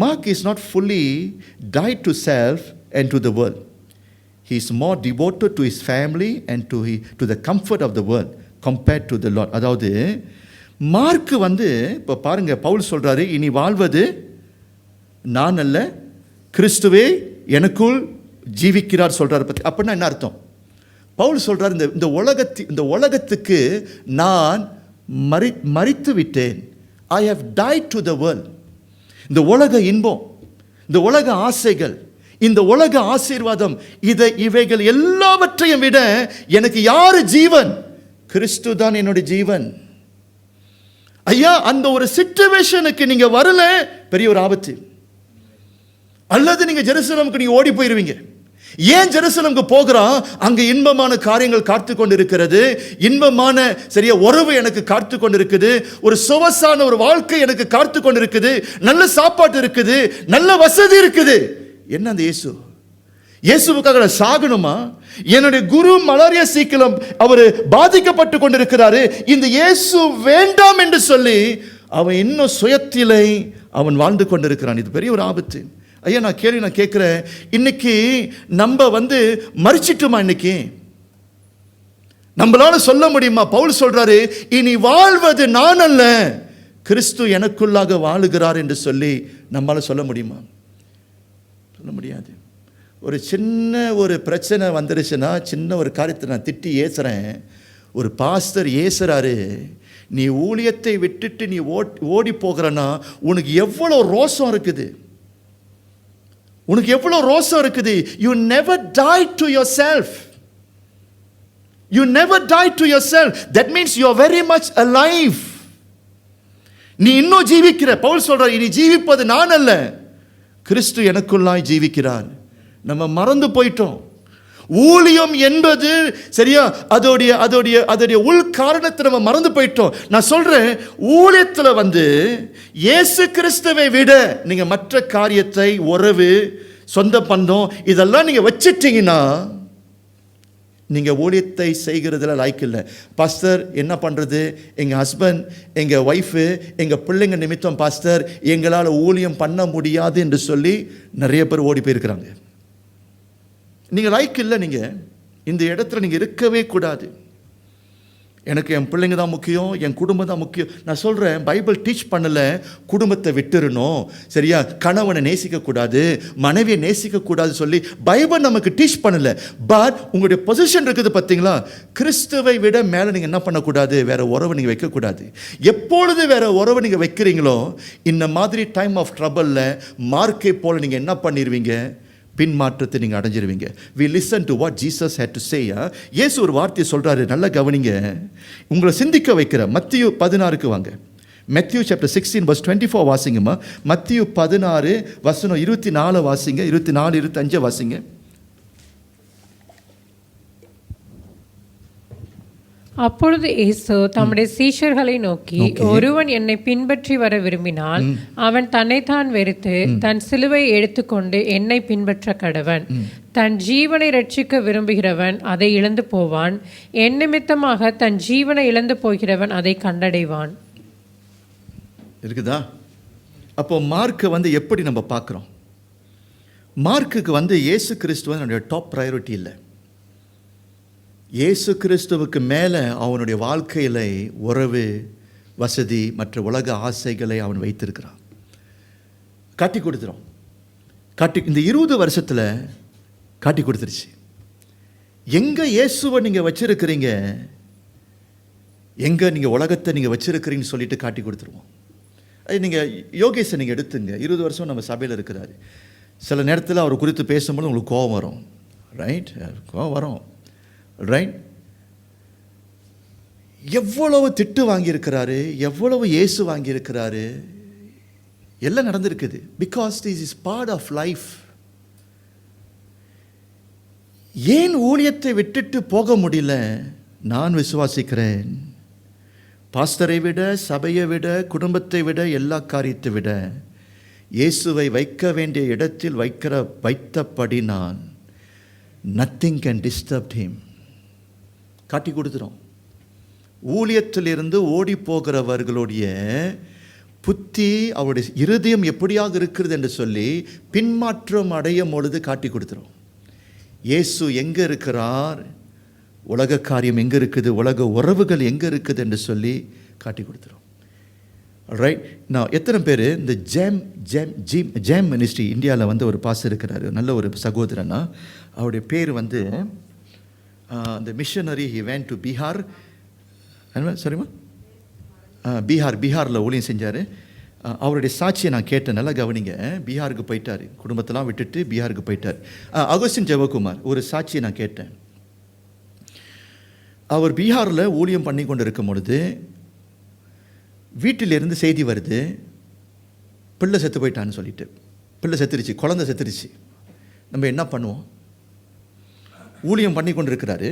Mark is not fully tied to self and to the world. He is more devoted to his family and to the comfort of the world compared to the Lord. அதாவது மார்க்கு இப்போ பாருங்கள், பவுல் சொல்கிறாரு, இனி வாழ்வது நான் அல்ல, கிறிஸ்துவே எனக்குள் ஜீவிக்கிறார் சொல்கிறார். பற்றி அப்படின்னா என்ன அர்த்தம்? பவுல் சொல்கிறார், இந்த உலகத்துக்கு நான் மரித்து விட்டேன். I have died to the world. இந்த உலக இன்பம், இந்த உலக ஆசைகள், இந்த உலக ஆசீர்வாதம், இவைகள் எல்லாவற்றையும் விட எனக்கு யாரு ஜீவன்? கிறிஸ்து தான் என்னுடைய ஜீவன். ஐயா, அந்த ஒரு சிச்சுவேஷனுக்கு நீங்க வரல, பெரிய ஒரு ஆபத்து. அல்லது நீங்க ஜெருசலேமுக்கு நீங்க ஓடி போயிருவீங்க. ஏன் ஜெருசலேமுக்கு போகிறான்? அங்க இன்பமான காரியங்கள் காத்து கொண்டு இருக்கிறது, இன்பமான சரியா உறவு எனக்கு காத்து கொண்டு இருக்குது, ஒரு சொவசான ஒரு வாழ்க்கை எனக்கு காத்து கொண்டு இருக்குது, நல்ல சாப்பாடு இருக்குது, நல்ல வசதி இருக்குது. என்ன அந்த இயேசுவுக்காக நான் சாகணுமா? என்னுடைய குரு மலேரியா சீக்கிரம் அவர் பாதிக்கப்பட்டு கொண்டிருக்கிறாரு, இந்த இயேசு வேண்டாம் என்று சொல்லி அவன் இன்னும் சுயத்திலே அவன் வாழ்ந்து கொண்டிருக்கிறான். இது பெரிய ஒரு ஆபத்து. ஐயா, நான் கேட்குறேன், இன்னைக்கு நம்ம மறிச்சிட்டுமா? இன்னைக்கு நம்மளால சொல்ல முடியுமா? பவுல் சொல்றாரு, இனி வாழ்வது நான் அல்ல, கிறிஸ்து எனக்குள்ளாக வாழுகிறார் என்று சொல்லி நம்மளால சொல்ல முடியுமா? சொல்ல முடியாது. ஒரு சின்ன ஒரு பிரச்சனை வந்துருச்சுன்னா, சின்ன ஒரு காரியத்தை நான் திட்டி ஏசுறேன், ஒரு பாஸ்டர் ஏசுறாரு, நீ ஊழியத்தை விட்டுட்டு நீ ஓடி போகிறன்னா உனக்கு எவ்வளோ ரோஷம் இருக்குது, உனக்கு எவ்வளோ ரோஷம் இருக்குது. You never tie to your self. You never tie to your self. That means you are very much alive. நீ இன்னும் ஜீவிக்கிற. பவுல் சொல்றார், இனி ஜீவிப்பது நான் அல்ல, கிறிஸ்து எனக்குள்ளாய் ஜீவிக்கிறார். நம்ம மறந்து போயிட்டோம். ஊழியம் என்பது சரியா, அதோடைய உள் காரணத்தை நம்ம மறந்து போயிட்டோம். நான் சொல்றேன், ஊழியத்தில் இயேசு கிறிஸ்துவை விட நீங்க மற்ற காரியத்தை, உறவு, சொந்த பந்தம் இதெல்லாம் நீங்க வச்சிட்டீங்கன்னா நீங்க ஊழியத்தை செய்கிறதுல லாய்க்கு இல்லை. பாஸ்டர் என்ன பண்றது, எங்க ஹஸ்பண்ட், எங்க ஒய்ஃபு, எங்க பிள்ளைங்க நிமித்தம் பாஸ்டர் எங்களால் ஊழியம் பண்ண முடியாது என்று சொல்லி நிறைய பேர் ஓடி போயிருக்கிறாங்க. நீங்கள் லைக் இல்லை, நீங்கள் இந்த இடத்துல நீங்கள் இருக்கவே கூடாது. எனக்கு என் பிள்ளைங்க தான் முக்கியம், என் குடும்பம் தான் முக்கியம். நான் சொல்கிறேன், பைபிள் டீச் பண்ணல குடும்பத்தை விட்டுறணும், சரியா, கணவனை நேசிக்கக்கூடாது, மனைவியை நேசிக்கக்கூடாது சொல்லி பைபிள் நமக்கு டீச் பண்ணல. பட் உங்களுடைய பொசிஷன் இருக்குது பார்த்தீங்களா, கிறிஸ்துவை விட மேலே நீங்கள் என்ன பண்ணக்கூடாது, வேறு உறவு நீங்கள் வைக்கக்கூடாது. எப்பொழுது வேறு உறவு நீங்கள் வைக்கிறீங்களோ, இந்த மாதிரி டைம் ஆஃப் ட்ரபிளில் மார்க்கை போல் நீங்கள் என்ன பண்ணிடுவீங்க, பின்மாற்றத்தை நீங்கள் அடைஞ்சிருவீங்க. we listen to what Jesus had to say. இயேசு ஒரு வார்த்தையை சொல்கிறாரு, நல்லா கவனிங்க, உங்களை சிந்திக்க வைக்கிற. மத்தியு 16க்கு வாங்க. Matthew chapter 16 verse 24 வாசிங்கம்மா. மத்தியு 16 வசனம் 24 வாசிங்க, 24 25 வாசிங்க. அப்பொழுது இயேசு தம்முடைய சீஷர்களை நோக்கி, ஒருவன் என்னை பின்பற்றி வர விரும்பினால் அவன் தன்னைத்தான் வெறுத்து தன் சிலுவையை எடுத்துக்கொண்டு என்னை பின்பற்ற கடவன். தன் ஜீவனை ரட்சிக்க விரும்புகிறவன் அதை இழந்து போவான், என் நிமித்தமாக தன் ஜீவனை இழந்து போகிறவன் அதை கண்டடைவான். இருக்குதா? அப்போ மார்க்கை எப்படி நம்ம பார்க்குறோம்? மார்க்குக்கு இயேசு கிறிஸ்துவ என்னுடைய டாப் ப்ரையாரிட்டி இல்லை. இயேசு கிறிஸ்துவுக்கு மேலே அவனுடைய வாழ்க்கையில் உறவு, வசதி, மற்ற உலக ஆசைகளை அவன் வைத்திருக்கிறான். காட்டி கொடுத்துரும். இந்த 20 வருஷத்தில் காட்டி கொடுத்துருச்சு. எங்க இயேசுவை நீங்க வச்சிருக்கிறீங்க, எங்க நீங்க உலகத்தை நீங்க வச்சிருக்கிறீங்கன்னு சொல்லிட்டு காட்டி கொடுத்துருவோம். அது நீங்க யோகேஷை நீங்க எடுத்துங்க. 20 வருஷம் நம்ம சபையில் இருக்கிறாரு. சில நேரத்தில் அவர் குறித்து பேசும்போது உங்களுக்கு கோபம் வரும், ரைட்? கோபம் வரும், ரைட்? எவ்வளவு திட்டு வாங்கியிருக்கிறாரு, எவ்வளவு இயேசு வாங்கியிருக்கிறாரு, எல்லாம் நடந்திருக்குது. Because this is part of life. ஏன் ஊழியத்தை விட்டுட்டு போக முடியல? நான் விசுவாசிக்கிறேன், பாஸ்டரை விட, சபையை விட, குடும்பத்தை விட, எல்லா காரியத்தை விட இயேசுவை வைக்க வேண்டிய இடத்தில் வைத்தபடி நான் நத்திங் கேன் டிஸ்டர்ப் ஹிம். காட்டி கொடுத்துரும். ஊழியத்திலிருந்து ஓடி போகிறவர்களுடைய புத்தி, அவருடைய இருதயம் எப்படியாக இருக்கிறது என்று சொல்லி பின்மாற்றம் அடையும் பொழுது காட்டி கொடுத்துரும். இயேசு எங்கே இருக்கிறார், உலக காரியம் எங்கே இருக்குது, உலக உறவுகள் எங்கே இருக்குது என்று சொல்லி காட்டி கொடுத்துரும். ரைட்? நான் எத்தனை பேர் இந்த ஜேம் மினிஸ்ட்ரி இந்தியாவில் வந்து ஒரு பாஸ்டர் இருக்கிறாரு, நல்ல ஒரு சகோதரனா. அவருடைய பேர் வந்து இந்த missionary he van to Bihar, சரிம்மா, பீகாரில் ஊழியம் செஞ்சார். அவருடைய சாட்சியை நான் கேட்டேன், நல்லா கவனிங்க. பீகாருக்கு போயிட்டார், குடும்பத்தெல்லாம் விட்டுட்டு பீகாருக்கு போயிட்டார். அகஸ்டின் ஜெயக்குமார் ஒரு சாட்சியை நான் கேட்டேன். அவர் பீகாரில் ஊழியம் பண்ணி கொண்டு இருக்கும் பொழுது வீட்டிலிருந்து செய்தி வருது, பிள்ளை செத்து போயிட்டான்னு சொல்லிட்டு. பிள்ளை செத்துருச்சு, குழந்தை செத்துருச்சு. நம்ம என்ன பண்ணுவோம்? ஊழியம் பண்ணி கொண்டு இருக்கிறாரு,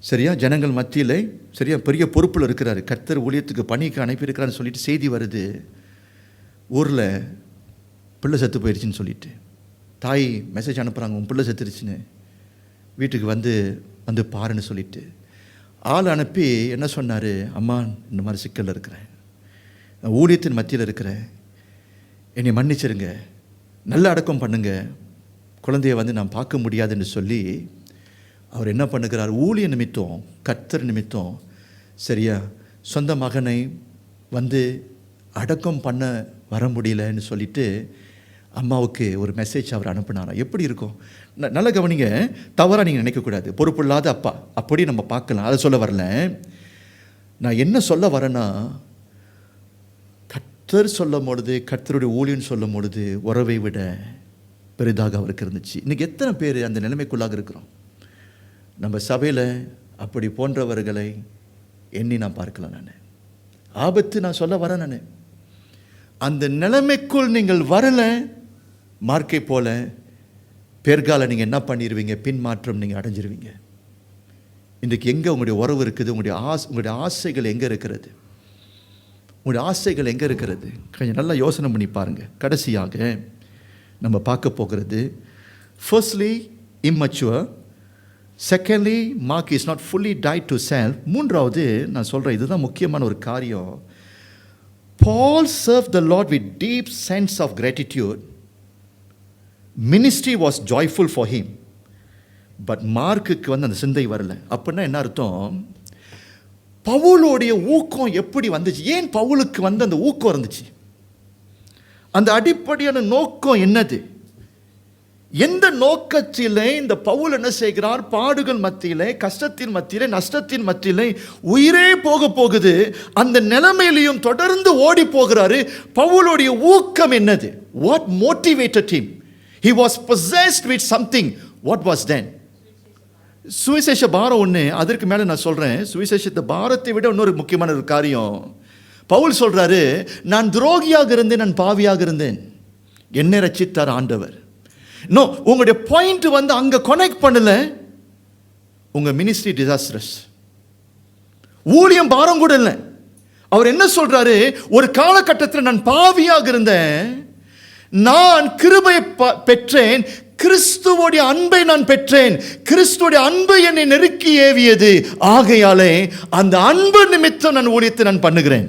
சரியா, ஜனங்கள் மத்தியில், சரியா, பெரிய பொறுப்பில் இருக்கிறாரு, கர்த்தர் ஊழியத்துக்கு பணிக்கு அனுப்பியிருக்கிறான்னு சொல்லிட்டு செய்தி வருது, ஊரில் பிள்ளை செத்து போயிடுச்சுன்னு சொல்லிட்டு. தாய் மெசேஜ் அனுப்புகிறாங்க, உன் பிள்ளை செத்துருச்சுன்னு, வீட்டுக்கு வந்து பாருன்னு சொல்லிட்டு. ஆள் அனுப்பி என்ன சொன்னார்? அம்மா, இந்த மாதிரி சிக்கலில் இருக்கிறேன், ஊழியத்தின் மத்தியில் இருக்கிறேன், என்னை மன்னிச்சிருங்க, நல்ல அடக்கம் பண்ணுங்க, குழந்தைய நான் பார்க்க முடியாதுன்னு சொல்லி அவர் என்ன பண்ணுகிறார்? ஊழிய நிமித்தம், கர்த்தர் நிமித்தம், சரியா, சொந்த மகனை அடக்கம் பண்ண வர முடியலன்னு சொல்லிட்டு அம்மாவுக்கு ஒரு மெசேஜ் அவர் அனுப்பினாராம். எப்படி இருக்கும்? நல்ல கவனிங்க, தவறாக நீங்கள் நினைக்கக்கூடாது. பொறுப்பில்லாத அப்பா அப்படி நம்ம பார்க்கலாம், அதை சொல்ல வரல. நான் என்ன சொல்ல வரேன்னா, கர்த்தர் சொல்லும் பொழுது, கர்த்தருடைய ஊழியன்னு சொல்லும் பொழுது உறவை விட பெரிதாக அவருக்கு இருந்துச்சு. இன்றைக்கி எத்தனை பேர் அந்த நிலைமைக்குள்ளாக இருக்கிறோம்? நம்ம சபையில் அப்படி போன்றவர்களை எண்ணி நான் பார்க்கலாம். நான் ஆபத்து நான் சொல்ல வரேன். நான் அந்த நிலைமைக்குள் நீங்கள் வரலை, மார்க்கை போல பேர்கால நீங்கள் என்ன பண்ணிடுவீங்க? பின்மாற்றம் நீங்கள் அடைஞ்சிருவீங்க. இன்றைக்கு எங்கே உங்களுடைய உறவு இருக்குது? உங்களுடைய ஆசைகள் எங்கே இருக்கிறது? உங்களுடைய ஆசைகள் எங்கே இருக்கிறது? கொஞ்சம் நல்லா யோசனை பண்ணி பாருங்கள். கடைசியாக நம்ம பார்க்க போகிறது, firstly immature, secondly Mark is not fully tied to self. மூன்றாவது நான் சொல்கிறேன், இதுதான் முக்கியமான ஒரு காரியம். Paul served the Lord with deep sense of gratitude. Ministry was joyful for him. But மார்க்குக்கு அந்த சிந்தை வரல. அப்படின்னா என்ன அர்த்தம்? பவுலுடைய ஊக்கம் எப்படி வந்துச்சு? ஏன் பவுலுக்கு அந்த ஊக்கம் இருந்துச்சு? அந்த அடிப்படையான நோக்கம் என்னது? எந்த நோக்கத்திலே இந்த பவுல் என்ன செய்கிறார்? பாடுகள் மத்தியிலே, கஷ்டத்தின் மத்தியிலே, நஷ்டத்தின் மத்தியிலே உயிரே போகுது. அந்த நிலைமையிலையும் தொடர்ந்து ஓடி போகிறாரு. பவுலுடைய ஊக்கம் என்னது? What motivated him? He was possessed with something. What was then? சுவிசேஷ பாரம் ஒன்று. அதற்கு மேலே நான் சொல்கிறேன், சுவிசேஷத்தை பாரத்தை விட இன்னொரு முக்கியமான ஒரு காரியம். பவுல் சொல்கிறாரு, நான் துரோகியாக இருந்தேன், நான் பாவியாக இருந்தேன், என்னை ரட்சித்தார் ஆண்டவர். நோ, உங்களுடைய பாயிண்ட் அங்கே கனெக்ட் பண்ணல. உங்கள் மினிஸ்ட்ரி டிசாஸ்டரஸ், ஊழியம் பாரம் கூட இல்லை. அவர் என்ன சொல்கிறாரு? ஒரு காலகட்டத்தில் நான் பாவியாக இருந்தேன், நான் கிருபையை பெற்றேன், கிறிஸ்துவோடைய அன்பை நான் பெற்றேன், கிறிஸ்துவோடைய அன்பு என்னை நெருக்கி ஏவியது, ஆகையாலே அந்த அன்பு நிமித்தம் நான் ஊழியத்தை நான் பண்ணுகிறேன்.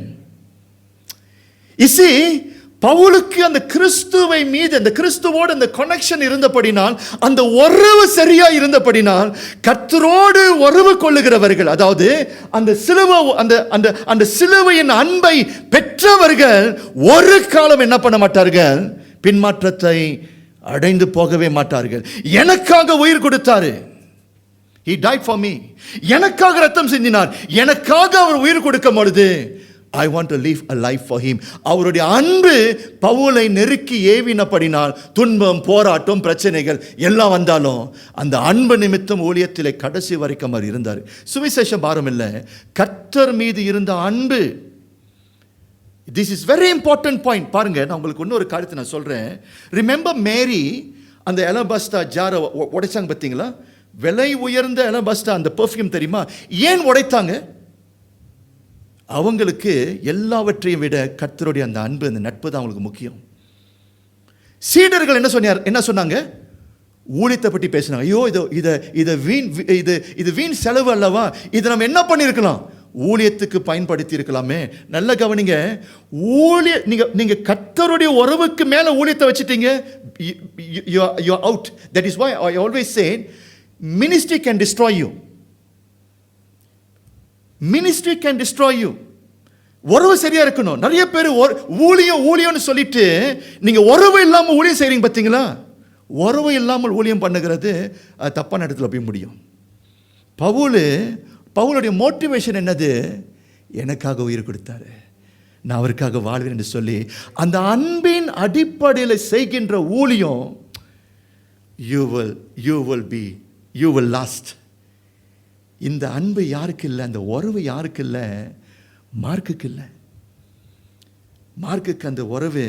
இசி பவுலுக்கு அந்த கிறிஸ்துவை மீது, அந்த கிறிஸ்துவோடு அந்த கனெக்ஷன் இருந்தபடினால், அந்த உறவு சரியா இருந்தபடினால், கர்த்தரோடு உறவு கொள்ளுகிறவர்கள், அதாவது அந்த சிலுவை, அந்த சிலுவையின் அன்பை பெற்றவர்கள் ஒரு காலம் என்ன பண்ண மாட்டார்கள்? பின்மாற்றத்தை அடைந்து போகவே மாட்டார்கள். எனக்காக உயிர் கொடுத்தாரு, He died for me. எனக்காக ரத்தம் சிந்தினார். எனக்காக அவர் உயிர் கொடுக்கும் பொழுது I want to live a life for him. அவருடைய அன்பு பவுலை நெருக்கி ஏவினபடினால் துன்பம், போராட்டம், பிரச்சனைகள் எல்லாம் வந்தாலும் அந்த அன்பு நிமித்தம் ஊழியத்திலே கடைசி வரைக்கும் அவர் இருந்தார். சுவிசேஷ பாரம் இல்லை, கர்த்தர் மீது இருந்த அன்பு. This is very important point. பாருங்க, நான் உங்களுக்கு இன்னொரு காரியத்தை நான் சொல்றேன். ரிமெம்பர் மேரி அந்த எலபஸ்டா ஜாரை உடைச்சாங்க பார்த்தீங்களா? விலை உயர்ந்த எலபஸ்டா அந்த பெர்ஃப்யூம் தெரியுமா? ஏன் உடைத்தாங்க? அவங்களுக்கு எல்லாவற்றையும் விட கர்த்தருடைய அந்த அன்பு, அந்த நட்பு தான் அவங்களுக்கு முக்கியம். சீடர்கள் என்ன சொன்னாங்க? ஊழியத்தை பற்றி பேசினாங்க. ஐயோ, இது வீண் செலவு அல்லவா, இதை நம்ம என்ன பண்ணியிருக்கலாம்? ஊழியத்துக்கு பயன்படுத்தி இருக்கலாமே. நல்ல கவனிங்க, நீங்க கர்த்தருடைய உறவுக்கு மேல ஊழியத்தை வச்சிட்டீங்க, you are out. That is why I always say ministry can destroy you. Ministry can destroy you. உறவு சரியா இருக்கணும். நிறைய பேர் ஊழியம்னு சொல்லிட்டு நீங்க உறவு இல்லாம ஊழியம் செய்றீங்க பார்த்தீங்களா? உறவு இல்லாமல் ஊழியம் பண்ணுகிறது தப்பான இடத்துல போய் முடியும். பவுலுடைய மோட்டிவேஷன் என்னது? எனக்காக உயிர் கொடுத்தாரு, நான் அவருக்காக வாழ்வேன் என்று சொல்லி அந்த அன்பின் அடிப்படையில் செய்கின்ற ஊழியம் you will last. இந்த அன்பு யாருக்கு இல்லை? அந்த உறவு யாருக்கு இல்லை? மார்க்குக்கு இல்லை. மார்க்குக்கு அந்த உறவு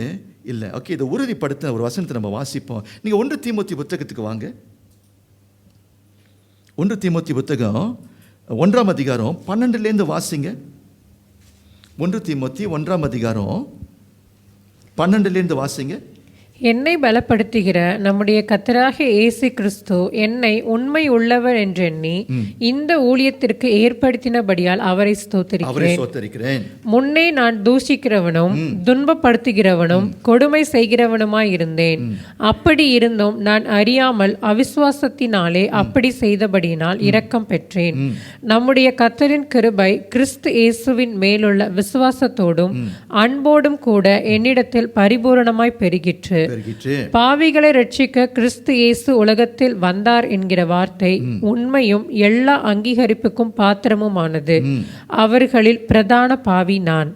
இல்லை. ஓகே, இதை உறுதிப்படுத்த ஒரு வசனத்தை நம்ம வாசிப்போம். நீங்கள் 1 தீமோத்தி புத்தகத்துக்கு வாங்க. 1 தீமோத்தி புத்தகம் 1ஆம் அதிகாரம் 12லேருந்து வாசிங்க. 1 தீமோத்தி 1ஆம் அதிகாரம் 12லேருந்து வாசிங்க. என்னை பலப்படுத்துகிற நம்முடைய கர்த்தராகிய இயேசு கிறிஸ்து என்னை உண்மை உள்ளவர் என்றெண்ணி இந்த ஊழியத்திற்கு ஏற்படுத்தினபடியால் அவரை ஸ்தோத்திரிக்கிறேன். முன்னே நான் தூஷிக்கிறவனும் துன்பப்படுத்துகிறவனும் கொடுமை செய்கிறவனுமாய் இருந்தேன். அப்படி இருந்தும் நான் அறியாமல் அவிசுவாசத்தினாலே அப்படி செய்தபடியினால் இரக்கம் பெற்றேன். நம்முடைய கர்த்தரின் கிருபை கிறிஸ்து இயேசுவின் மேலுள்ள விசுவாசத்தோடும் அன்போடும் கூட என்னிடத்தில் பரிபூரணமாய் பெருகிற்று. பாவிகளை ரட்சிக்க கிறிஸ்து இயேசு உலகத்தில் வந்தார் என்கிற வார்த்தை உண்மையும் எல்லா அங்கீகரிப்புக்கும் பாத்திரமுமானது. அவர்களில் பிரதான பாவி நான்.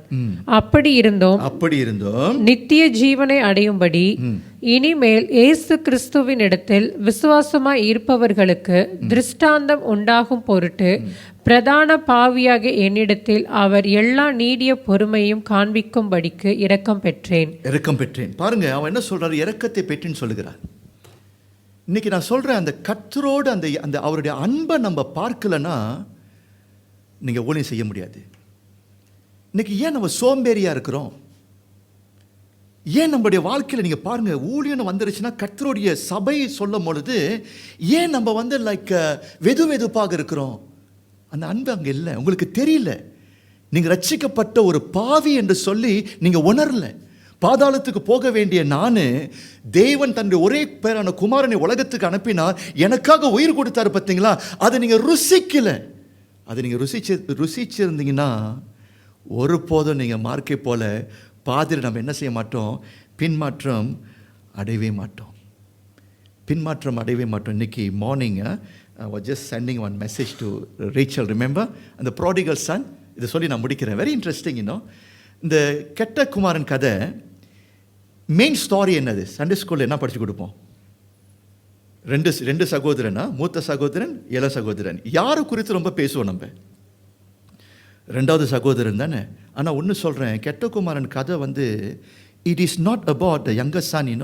அப்படி இருந்தோம் நித்திய ஜீவனை அடையும்படி இனிமேல் இயேசு கிறிஸ்துவின் இடத்தில் விசுவாசமாய் இருப்பவர்களுக்கு திருஷ்டாந்தம் உண்டாகும் பொருட்டு பிரதான பாவியாக என்னிடத்தில் அவர் எல்லா நீடிய பொறுமையும் காண்பிக்கும்படிக்கு இரக்கம் பெற்றேன். பாருங்க, அவன் என்ன சொல்றாரு? இரக்கத்தை பெற்றேன்னு சொல்லுகிறார். இன்னைக்கு நான் சொல்றேன், அந்த கர்த்தரோடு அந்த அவருடைய அன்பை நம்ம பார்க்கலன்னா நீங்க ஊழியம் செய்ய முடியாது. இன்னைக்கு ஏன் நம்ம சோம்பேறியா இருக்கிறோம்? ஏன் நம்மளுடைய வாழ்க்கையில் நீங்கள் பாருங்கள், ஊழியன்னு வந்துருச்சுன்னா கர்த்தருடைய சபை சொல்லும் பொழுது ஏன் நம்ம லைக் வெதுப்பாக இருக்கிறோம்? அந்த அன்பு அங்கே இல்லை, உங்களுக்கு தெரியல. நீங்கள் ரட்சிக்கப்பட்ட ஒரு பாவி என்று சொல்லி நீங்கள் உணரல. பாதாளத்துக்கு போக வேண்டிய தேவன் தன்னுடைய ஒரே பேரான குமாரனை உலகத்துக்கு அனுப்பினார், எனக்காக உயிர் கொடுத்தாரு பார்த்தீங்களா? அதை நீங்கள் ருசிக்கல. அதை நீங்கள் ருசிச்சிருந்தீங்கன்னா ஒருபோதும் நீங்கள் மார்க்கை போல பாதியில் நம்ம என்ன செய்ய மாட்டோம்? பின்மாற்றம் அடையவே மாட்டோம். இன்னைக்கு morning was just sending one message to Rachel. Remember the prodigal son? இதை சொல்லி நான் முடிக்கிறேன். Very interesting. இந்த கெட்ட குமாரன் கதை மெயின் ஸ்டோரி என்னது? சண்டே ஸ்கூலில் என்ன படித்து கொடுப்போம்? ரெண்டு சகோதரனா, மூத்த சகோதரன், இள சகோதரன். யாரை குறித்து ரொம்ப பேசுவோம் நம்ம? 2வது சகோதரன் தானே. ஆனால் ஒன்று சொல்கிறேன், கெட்ட குமாரன் கதை it is not about the younger son.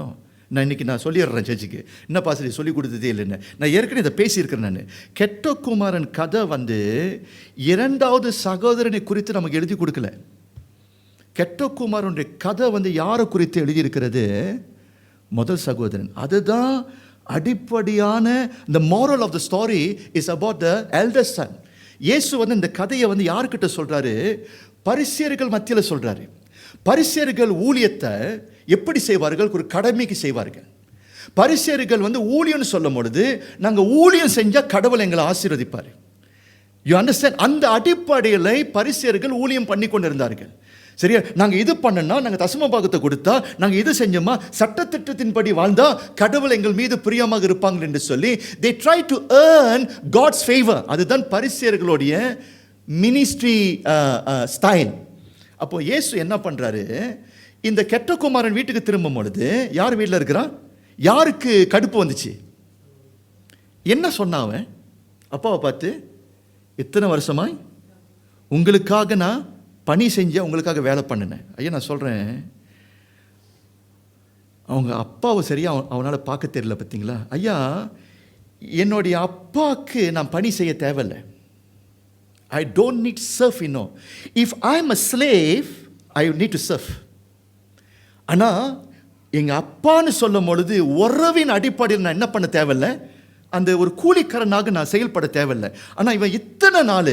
நான் இன்றைக்கி சொல்லிடுறேன் சர்ச்சுக்கு, என்ன பாசடி சொல்லி கொடுத்ததே இல்லைன்னு. நான் ஏற்கனவே இதை பேசியிருக்கிறேன். நான் கெட்ட குமாரன் கதை 2வது சகோதரனை குறித்து நமக்கு எழுதி கொடுக்கல. கெட்ட குமாரனுடைய கதை யாரை குறித்து எழுதியிருக்கிறது? முதல் சகோதரன். அதுதான் அடிப்படையான the moral of the story is about the elder son. இயேசு இந்த கதையை யார்கிட்ட சொல்றாரு? பரிசேயர்கள் மத்தியில் சொல்றாரு. பரிசேயர்கள் ஊழியத்தை எப்படி செய்வார்கள்? ஒரு கடமைக்கு செய்வார்கள். பரிசேயர்கள் ஊழியம்னு சொல்லும் பொழுது நாங்கள் ஊழியம் செஞ்சால் கடவுள் எங்களை ஆசீர்வதிப்பார். You understand? அந்த அடிப்படையில் பரிசேயர்கள் ஊழியம் பண்ணி கொண்டிருந்தார்கள். சரியா? நாங்கள் இது பண்ணனா, நாங்கள் தசம பாகத்தை கொடுத்தா, நாங்கள் இது செஞ்சோமா, சட்டத்திட்டத்தின்படி வாழ்ந்தா கடவுள் எங்கள் மீது பிரியமாக இருப்பாங்க என்று சொல்லி they try to earn God's favor. அதுதான் பரிசேயர்களுடைய மினிஸ்ட்ரி ஸ்டைல். அப்போ இயேசு என்ன பண்றாரு, இந்த கெட்ட குமாரன் வீட்டுக்கு திரும்பும் பொழுது யார் வீட்டில் இருக்கிறான்? யாருக்கு கடுப்பு வந்துச்சு? என்ன சொன்னாவன் அப்பாவை பார்த்து, எத்தனை வருஷமாய் உங்களுக்காக நான் பணி செஞ்ச, உங்களுக்காக வேலை பண்ணினேன். ஐயா நான் சொல்கிறேன், அவங்க அப்பாவை சரியாக அவனால் பார்க்க தெரியல. பார்த்தீங்களா ஐயா, என்னுடைய அப்பாவுக்கு நான் பணி செய்ய தேவையில்லை. I don't need serve, you know. If I'm a slave, I need to serve. ஆனால் எங்கள் அப்பான்னு சொல்லும் பொழுது உறவின் அடிப்படையில் நான் என்ன பண்ண தேவையில்லை, அந்த ஒரு கூலிக்காரனாக நான் செயல்பட தேவையில்லை. ஆனால் இவன் இத்தனை நாள்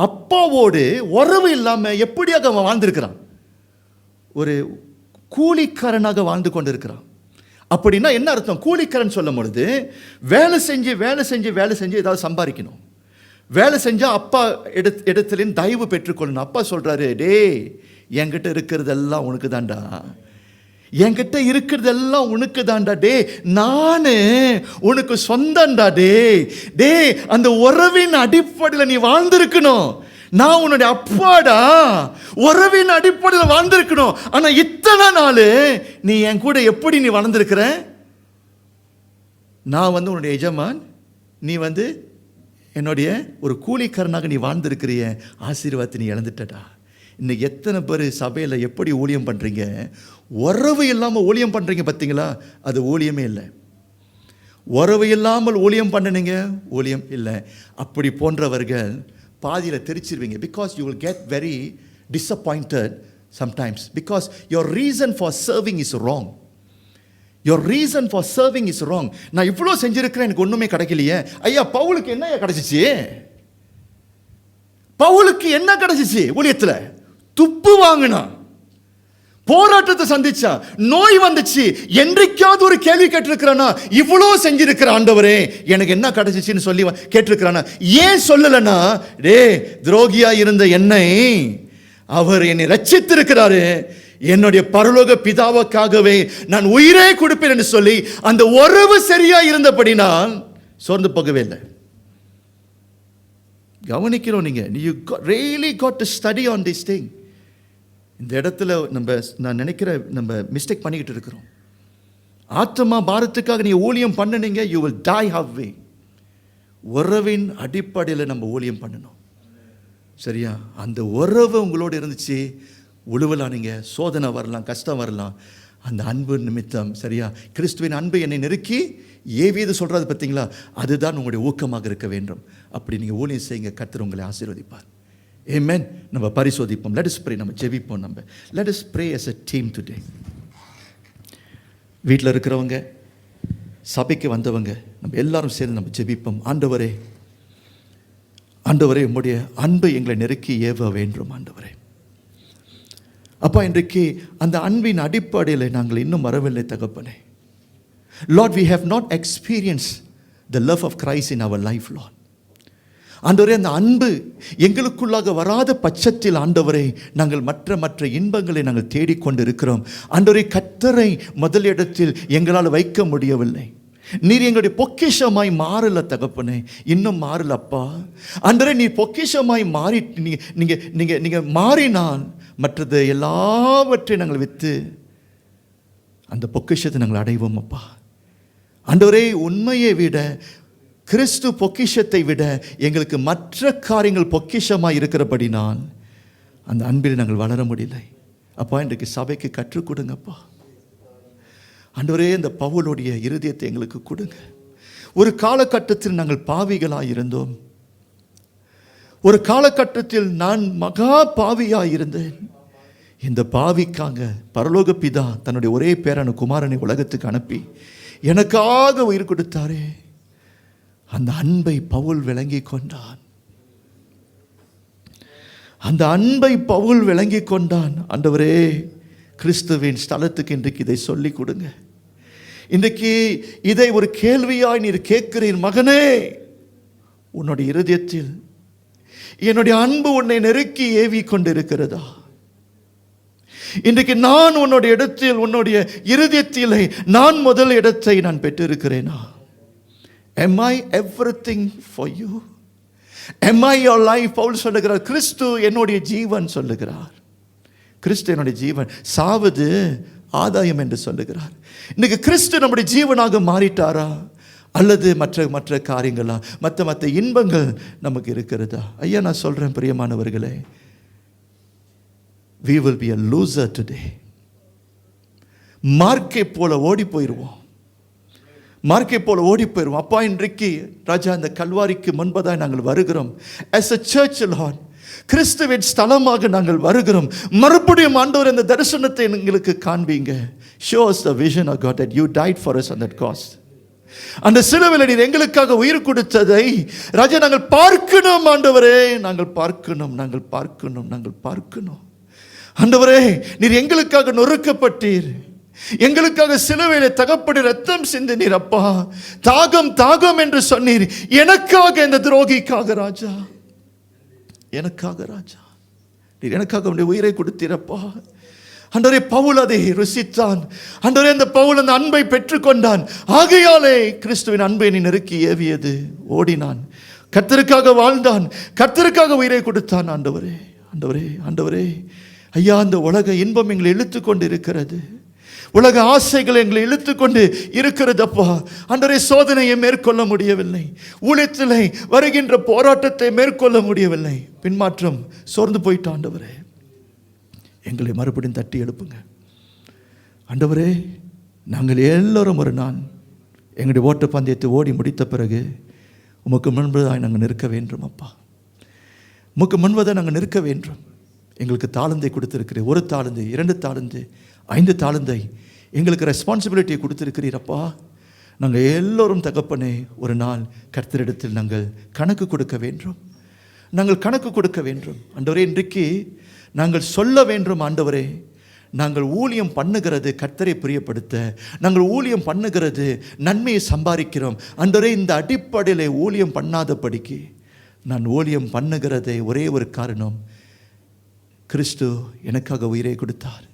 அப்பாவோடு உறவு இல்லாமல் எப்படியாக அவன் வாழ்ந்திருக்கிறான்? ஒரு கூலிக்காரனாக வாழ்ந்து கொண்டு இருக்கிறான். அப்படின்னா என்ன அர்த்தம்? கூலிக்காரன் சொல்லும் பொழுது வேலை செஞ்சு ஏதாவது சம்பாதிக்கணும். வேலை செஞ்சால் அப்பா இடத்துலேருந்து தயவு பெற்றுக்கொள்ளணும். அப்பா சொல்கிறாரு, டே என்கிட்ட இருக்கிறதெல்லாம் உனக்கு தாண்டா, என்கிட்ட இருக்கிறதெல்லாம் உனக்கு தாண்டா, டே நான் உனக்கு சொந்தண்டா, டே அந்த உறவின் அடிப்படையில் நீ வாழ்ந்திருக்கணும். நான் உன்னுடைய அப்பாடா, உறவின் அடிப்படையில் வாழ்ந்திருக்கணும். ஆனால் இத்தனை நாள் நீ என் கூட எப்படி நீ வளர்ந்துருக்கிற? நான் உன்னுடைய எஜமான், நீ என்னுடைய ஒரு கூலிக்காரனாக நீ வாழ்ந்திருக்கிறிய ஆசீர்வாதத்தை நீ இழந்துட்டடா. இன்னைக்கு எத்தனை பேர் சபையில் எப்படி ஊழியம் பண்ணுறீங்க? உறவு இல்லாமல் ஊழியம் பண்ணுறீங்க. பார்த்தீங்களா? அது ஊழியமே இல்லை. உறவு இல்லாமல் ஊழியம் பண்ணினீங்க, ஊழியம் இல்லை. அப்படி போன்றவர்கள் பாதியில் தெரிச்சிருவீங்க. Because you will get very disappointed sometimes, because your reason for serving is wrong. Your reason for serving is wrong. நான் இவ்வளோ செஞ்சிருக்கிறேன், எனக்கு ஒன்றுமே கிடைக்கலையே. ஐயா, பவுலுக்கு என்ன கிடைச்சிச்சு? பவுலுக்கு என்ன கிடைச்சிச்சு? ஊழியத்தில் துப்பு வாங்கினா, போராட்டத்தை சந்திச்சா, நோய் வந்துச்சு. என்றைக்காவது ஒரு கேள்வி கேட்டிருக்கிறானா, இவ்வளோ செஞ்சிருக்கிற ஆண்டவரே எனக்கு என்ன கிடைச்சிச்சுன்னு சொல்லி கேட்டிருக்கிறானா? ஏன் சொல்லலைன்னா, டே துரோகியா இருந்த என்னை அவர் என்னை ரட்சித்திருக்கிறாரு, என்னுடைய பரலோக பிதாவுக்காகவே நான் உயிரே கொடுப்பேன் என்று சொல்லி அந்த உறவு சரியா இருந்தபடினால் சோர்ந்து போகவே இல்லை. கவனிக்கிறோம். நீங்க you really got to study on this thing. இந்த இடத்துல நான் நினைக்கிற நம்ம மிஸ்டேக் பண்ணிக்கிட்டு இருக்கிறோம். ஆத்மா பாரத்துக்காக நீ ஊழியம் பண்ணுனீங்க, you will die halfway. உறவின் அடிப்படையில் நம்ம ஊழியம் பண்ணணும். சரியா? அந்த உறவு உங்களோடு இருந்துச்சு, உழுவலானீங்க, சோதனை வரலாம், கஷ்டம் வரலாம். அந்த அன்பு நிமித்தம், சரியா, கிறிஸ்துவின் அன்பு என்னை நெருக்கி ஏவியது சொல்கிறது பார்த்தீங்களா? அதுதான் உங்களுடைய ஊக்கமாக இருக்க வேண்டும். அப்படி நீங்கள் ஊழியம் செய்யுங்க, கர்த்தர் உங்களை ஆசீர்வதிப்பார். ஆமென். நம்ம பரிசோதிப்போம். Let us pray. நம்ம ஜெபிப்போம். Let us pray as a team today. வீட்டில் இருக்கிறவங்க, சபைக்கு வந்தவங்க, நம்ம எல்லாரும் சேர்ந்து நம்ம ஜெபிப்போம். ஆண்டவரே, உம்முடைய அன்பு எங்களை நெருக்கி ஏவ வேண்டும். ஆண்டவரே அப்பா, இன்றைக்கு அந்த அன்பின் அடிப்படையில் நாங்கள் இன்னும் வரவில்லை தகப்பனே. Lord, we have not experienced the love of Christ in our life, Lord. ஆண்டவரே, அந்த அன்பு எங்களுக்குள்ளாக வராத பட்சத்தில் ஆண்டவரே நாங்கள் மற்ற இன்பங்களை நாங்கள் தேடிக்கொண்டு இருக்கிறோம். ஆண்டவரே, கர்த்தரை முதலிடத்தில் எங்களால் வைக்க முடியவில்லை. நீர் எங்களுடைய பொக்கிஷமாய் மாறல தகப்பனே, இன்னும் மாறலப்பா. ஆண்டவரே, நீர் பொக்கிஷமாய் மாறி நீங்க மாறினால் மற்றது எல்லாவற்றையும் நாங்கள் விற்று அந்த பொக்கிஷத்தை நாங்கள் அடைவோம் அப்பா. ஆண்டவரே, உண்மையை விட, கிறிஸ்து பொக்கிஷத்தை விட எங்களுக்கு மற்ற காரியங்கள் பொக்கிஷமாக இருக்கிறபடினால் அந்த அன்பில் நாங்கள் வளர முடியலை அப்பா. இன்றைக்கு சபைக்கு கற்றுக் கொடுங்கப்பா. ஆண்டவரே, இந்த பவுலுடைய இருதயத்தை எங்களுக்கு கொடுங்க. ஒரு காலகட்டத்தில் நாங்கள் பாவிகளாக இருந்தோம். ஒரு காலகட்டத்தில் நான் மகா பாவியாக இருந்தேன். இந்த பாவிக்காக பரலோக பிதா தன்னுடைய ஒரே பேரான குமாரனை உலகத்துக்கு அனுப்பி எனக்காக உயிர் கொடுத்தாரே. அந்த அன்பை பவுல் விளங்கி கொண்டான். அந்த அன்பை பவுல் விளங்கி கொண்டான். ஆண்டவரே, கிறிஸ்துவின் ஸ்தலத்துக்கு இன்றைக்கு இதை சொல்லி கொடுங்க. இன்றைக்கு இதை ஒரு கேள்வியாய் நீர் கேட்கிறீர். மகனே, உன்னுடைய இருதயத்தில் என்னுடைய அன்பு உன்னை நெருக்கி ஏவி கொண்டிருக்கிறதா? இன்றைக்கு நான் உன்னுடைய இடத்தில், உன்னுடைய இருதயத்திலே நான் முதல் இடத்தை நான் பெற்றிருக்கிறேனா? Am I everything for you? Am I your life? Pavul சொல்லுகிறார், கிறிஸ்து என்னுடைய ஜீவன் சொல்லுகிறார். கிறிஸ்து என்னுடைய ஜீவன், சாவது ஆதாயம் என்று சொல்லுகிறார். இன்னைக்கு கிறிஸ்து நம்முடைய ஜீவனாக மாறிட்டாரா? அல்லது மற்ற காரியங்களா, மற்ற இன்பங்கள் நமக்கு இருக்கிறதா? ஐயா, நான் சொல்றேன் பிரியமானவர்களே, we will be a loser today. மார்க்கை போல ஓடி போயிடுவோம். அப்பா, இன்றைக்கு ராஜா, இந்த கல்வாரிக்கு முன்பதாக நாங்கள் வருகிறோம். as a church, Lord, கிறிஸ்துவின் ஸ்தலமாக நாங்கள் வருகிறோம். மறுபடியும் ஆண்டவர் இந்த தரிசனத்தை எங்களுக்கு காண்பீங்க. show us the vision of God that you died for us on that cross. அந்த சிலுவையில் நீர் எங்களுக்காக உயிர் கொடுத்ததை ராஜா நாங்கள் பார்க்கணும். ஆண்டவரே, நாங்கள் பார்க்கணும். ஆண்டவரே, நீர் எங்களுக்காக நொறுக்கப்பட்டீர், எங்களுக்காக சிலுவையிலே தகப்படி ரத்தம் சிந்தினீர். அப்பா, தாகம் என்று சொன்னீர். எனக்காக, இந்த துரோகிக்காக ராஜா, எனக்காக நீர் எனக்காக உடைய உயிரை கொடுத்தீரப்பா. ஆண்டவரே, பவுல் அதை ருசித்தான். ஆண்டவரே, அந்த பவுல் அந்த அன்பை பெற்றுக்கொண்டான். ஆகையாலே கிறிஸ்துவின் அன்பை நீ நெருக்கி ஏவியது. ஓடினான், கர்த்தருக்காக வாழ்ந்தான், கர்த்தருக்காக உயிரை கொடுத்தான். ஆண்டவரே, ஐயா, அந்த உலக இன்பம் எங்களை இழுத்து கொண்டு இருக்கிறது. உலக ஆசைகள் எங்களை இழுத்து கொண்டு இருக்கிறதப்பா. ஆண்டவரே, சோதனையை மேற்கொள்ள முடியவில்லை. ஊழியத்திலே வருகின்ற போராட்டத்தை மேற்கொள்ள முடியவில்லை. பின்மாற்றம், சோர்ந்து போயிட்டோம். ஆண்டவரே, எங்களை மறுபடியும் தட்டி எழுப்புங்க. ஆண்டவரே, நாங்கள் எல்லோரும் ஒரு நாள் எங்களுடைய ஓட்ட பந்தயத்தை ஓடி முடித்த பிறகு உமக்கு முன்பதாக நாங்கள் நிற்க வேண்டும். அப்பா, உமக்கு முன்பதாக நாங்கள் நிற்க வேண்டும். எங்களுக்கு தாளந்தை கொடுத்திருக்கிறீர். 1 தாளந்து, 2 தாளந்து, 5 தாளந்தை எங்களுக்கு ரெஸ்பான்சிபிலிட்டியை கொடுத்திருக்கிறீரப்பா. நாங்கள் எல்லோரும் தகப்பனே ஒரு நாள் கர்த்தரிடத்தில் நாங்கள் கணக்கு கொடுக்க வேண்டும். ஆண்டவரே, இன்றைக்கு நாங்கள் சொல்ல வேண்டும். ஆண்டவரே, நாங்கள் ஊழியம் பண்ணுகிறது கர்த்தரை பிரியப்படுத்த, நாங்கள் ஊழியம் பண்ணுகிறது நன்மையை சம்பாதிக்கிறோம். ஆண்டவரே, இந்த அடிப்படையில் ஊழியம் பண்ணாதபடிக்கு நான் ஊழியம் பண்ணுகிறதே ஒரே ஒரு காரணம், கிறிஸ்து எனக்காக உயிரை கொடுத்தார்.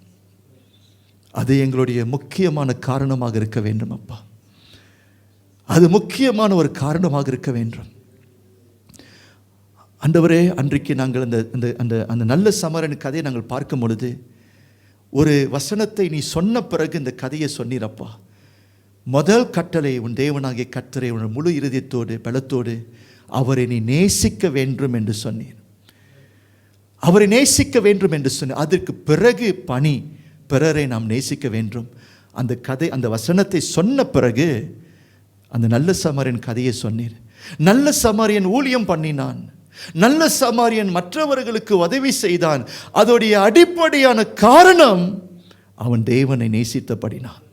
அது எங்களுடைய முக்கியமான காரணமாக இருக்க வேண்டும். அப்பா, அது முக்கியமான ஒரு காரணமாக இருக்க வேண்டும். ஆண்டவரே, அன்றைக்கு நாங்கள் அந்த நல்ல சமாரியன் கதையை நாங்கள் பார்க்கும் பொழுது ஒரு வசனத்தை நீ சொன்ன பிறகு இந்த கதையை சொன்னீரப்பா. முதல் கட்டளை, உன் தேவனாகிய கர்த்தரை உன் முழு இருதயத்தோடு பலத்தோடு அவரை நீ நேசிக்க வேண்டும் என்று சொன்னீர். அவரை நேசிக்க வேண்டும் என்று சொன்னீர். அதற்கு பிறகு பணி, பிறரை நாம் நேசிக்க வேண்டும். அந்த கதை, அந்த வசனத்தை சொன்ன பிறகு அந்த நல்ல சமாரியன் கதையை சொன்னீர். நல்ல சமாரியன் ஊழியம் பண்ணினான். நல்ல சமாரியன் மற்றவர்களுக்கு உதவி செய்தான். அதோடைய அடிப்படையான காரணம் அவன் தேவனை நேசித்தபடினான்,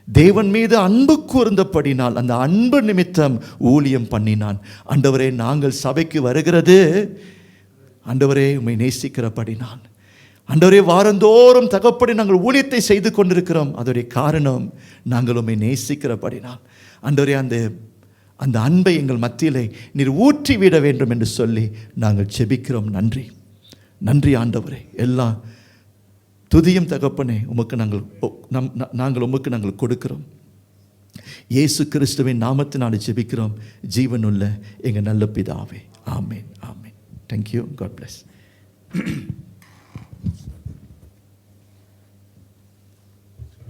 தேவன் மீது அன்பு கூர்ந்தபடினால் அந்த அன்பு நிமித்தம் ஊழியம் பண்ணினான். ஆண்டவரே, நாங்கள் சபைக்கு வருகிறது ஆண்டவரே உம்மை நேசிக்கிறபடினான். ஆண்டவரே, வாரந்தோறும் தகப்படி நாங்கள் ஊழியத்தை செய்து கொண்டிருக்கிறோம். அதோடைய காரணம் நாங்கள் உம்மை நேசிக்கிறபடினான். ஆண்டவரே, அந்த அன்பை எங்கள் மத்தியிலே நீர் ஊற்றி விட வேண்டும் என்று சொல்லி நாங்கள் செபிக்கிறோம். நன்றி ஆண்டவரே. எல்லாம் துதியும் தகப்பனே உமக்கு நாங்கள் உமக்கு நாங்கள் கொடுக்கிறோம். இயேசு கிறிஸ்துவின் நாமத்தினாலே ஜெபிக்கிறோம் ஜீவனுள்ள எங்கள் நல்ல பிதாவே. ஆமேன். Thank you. God bless.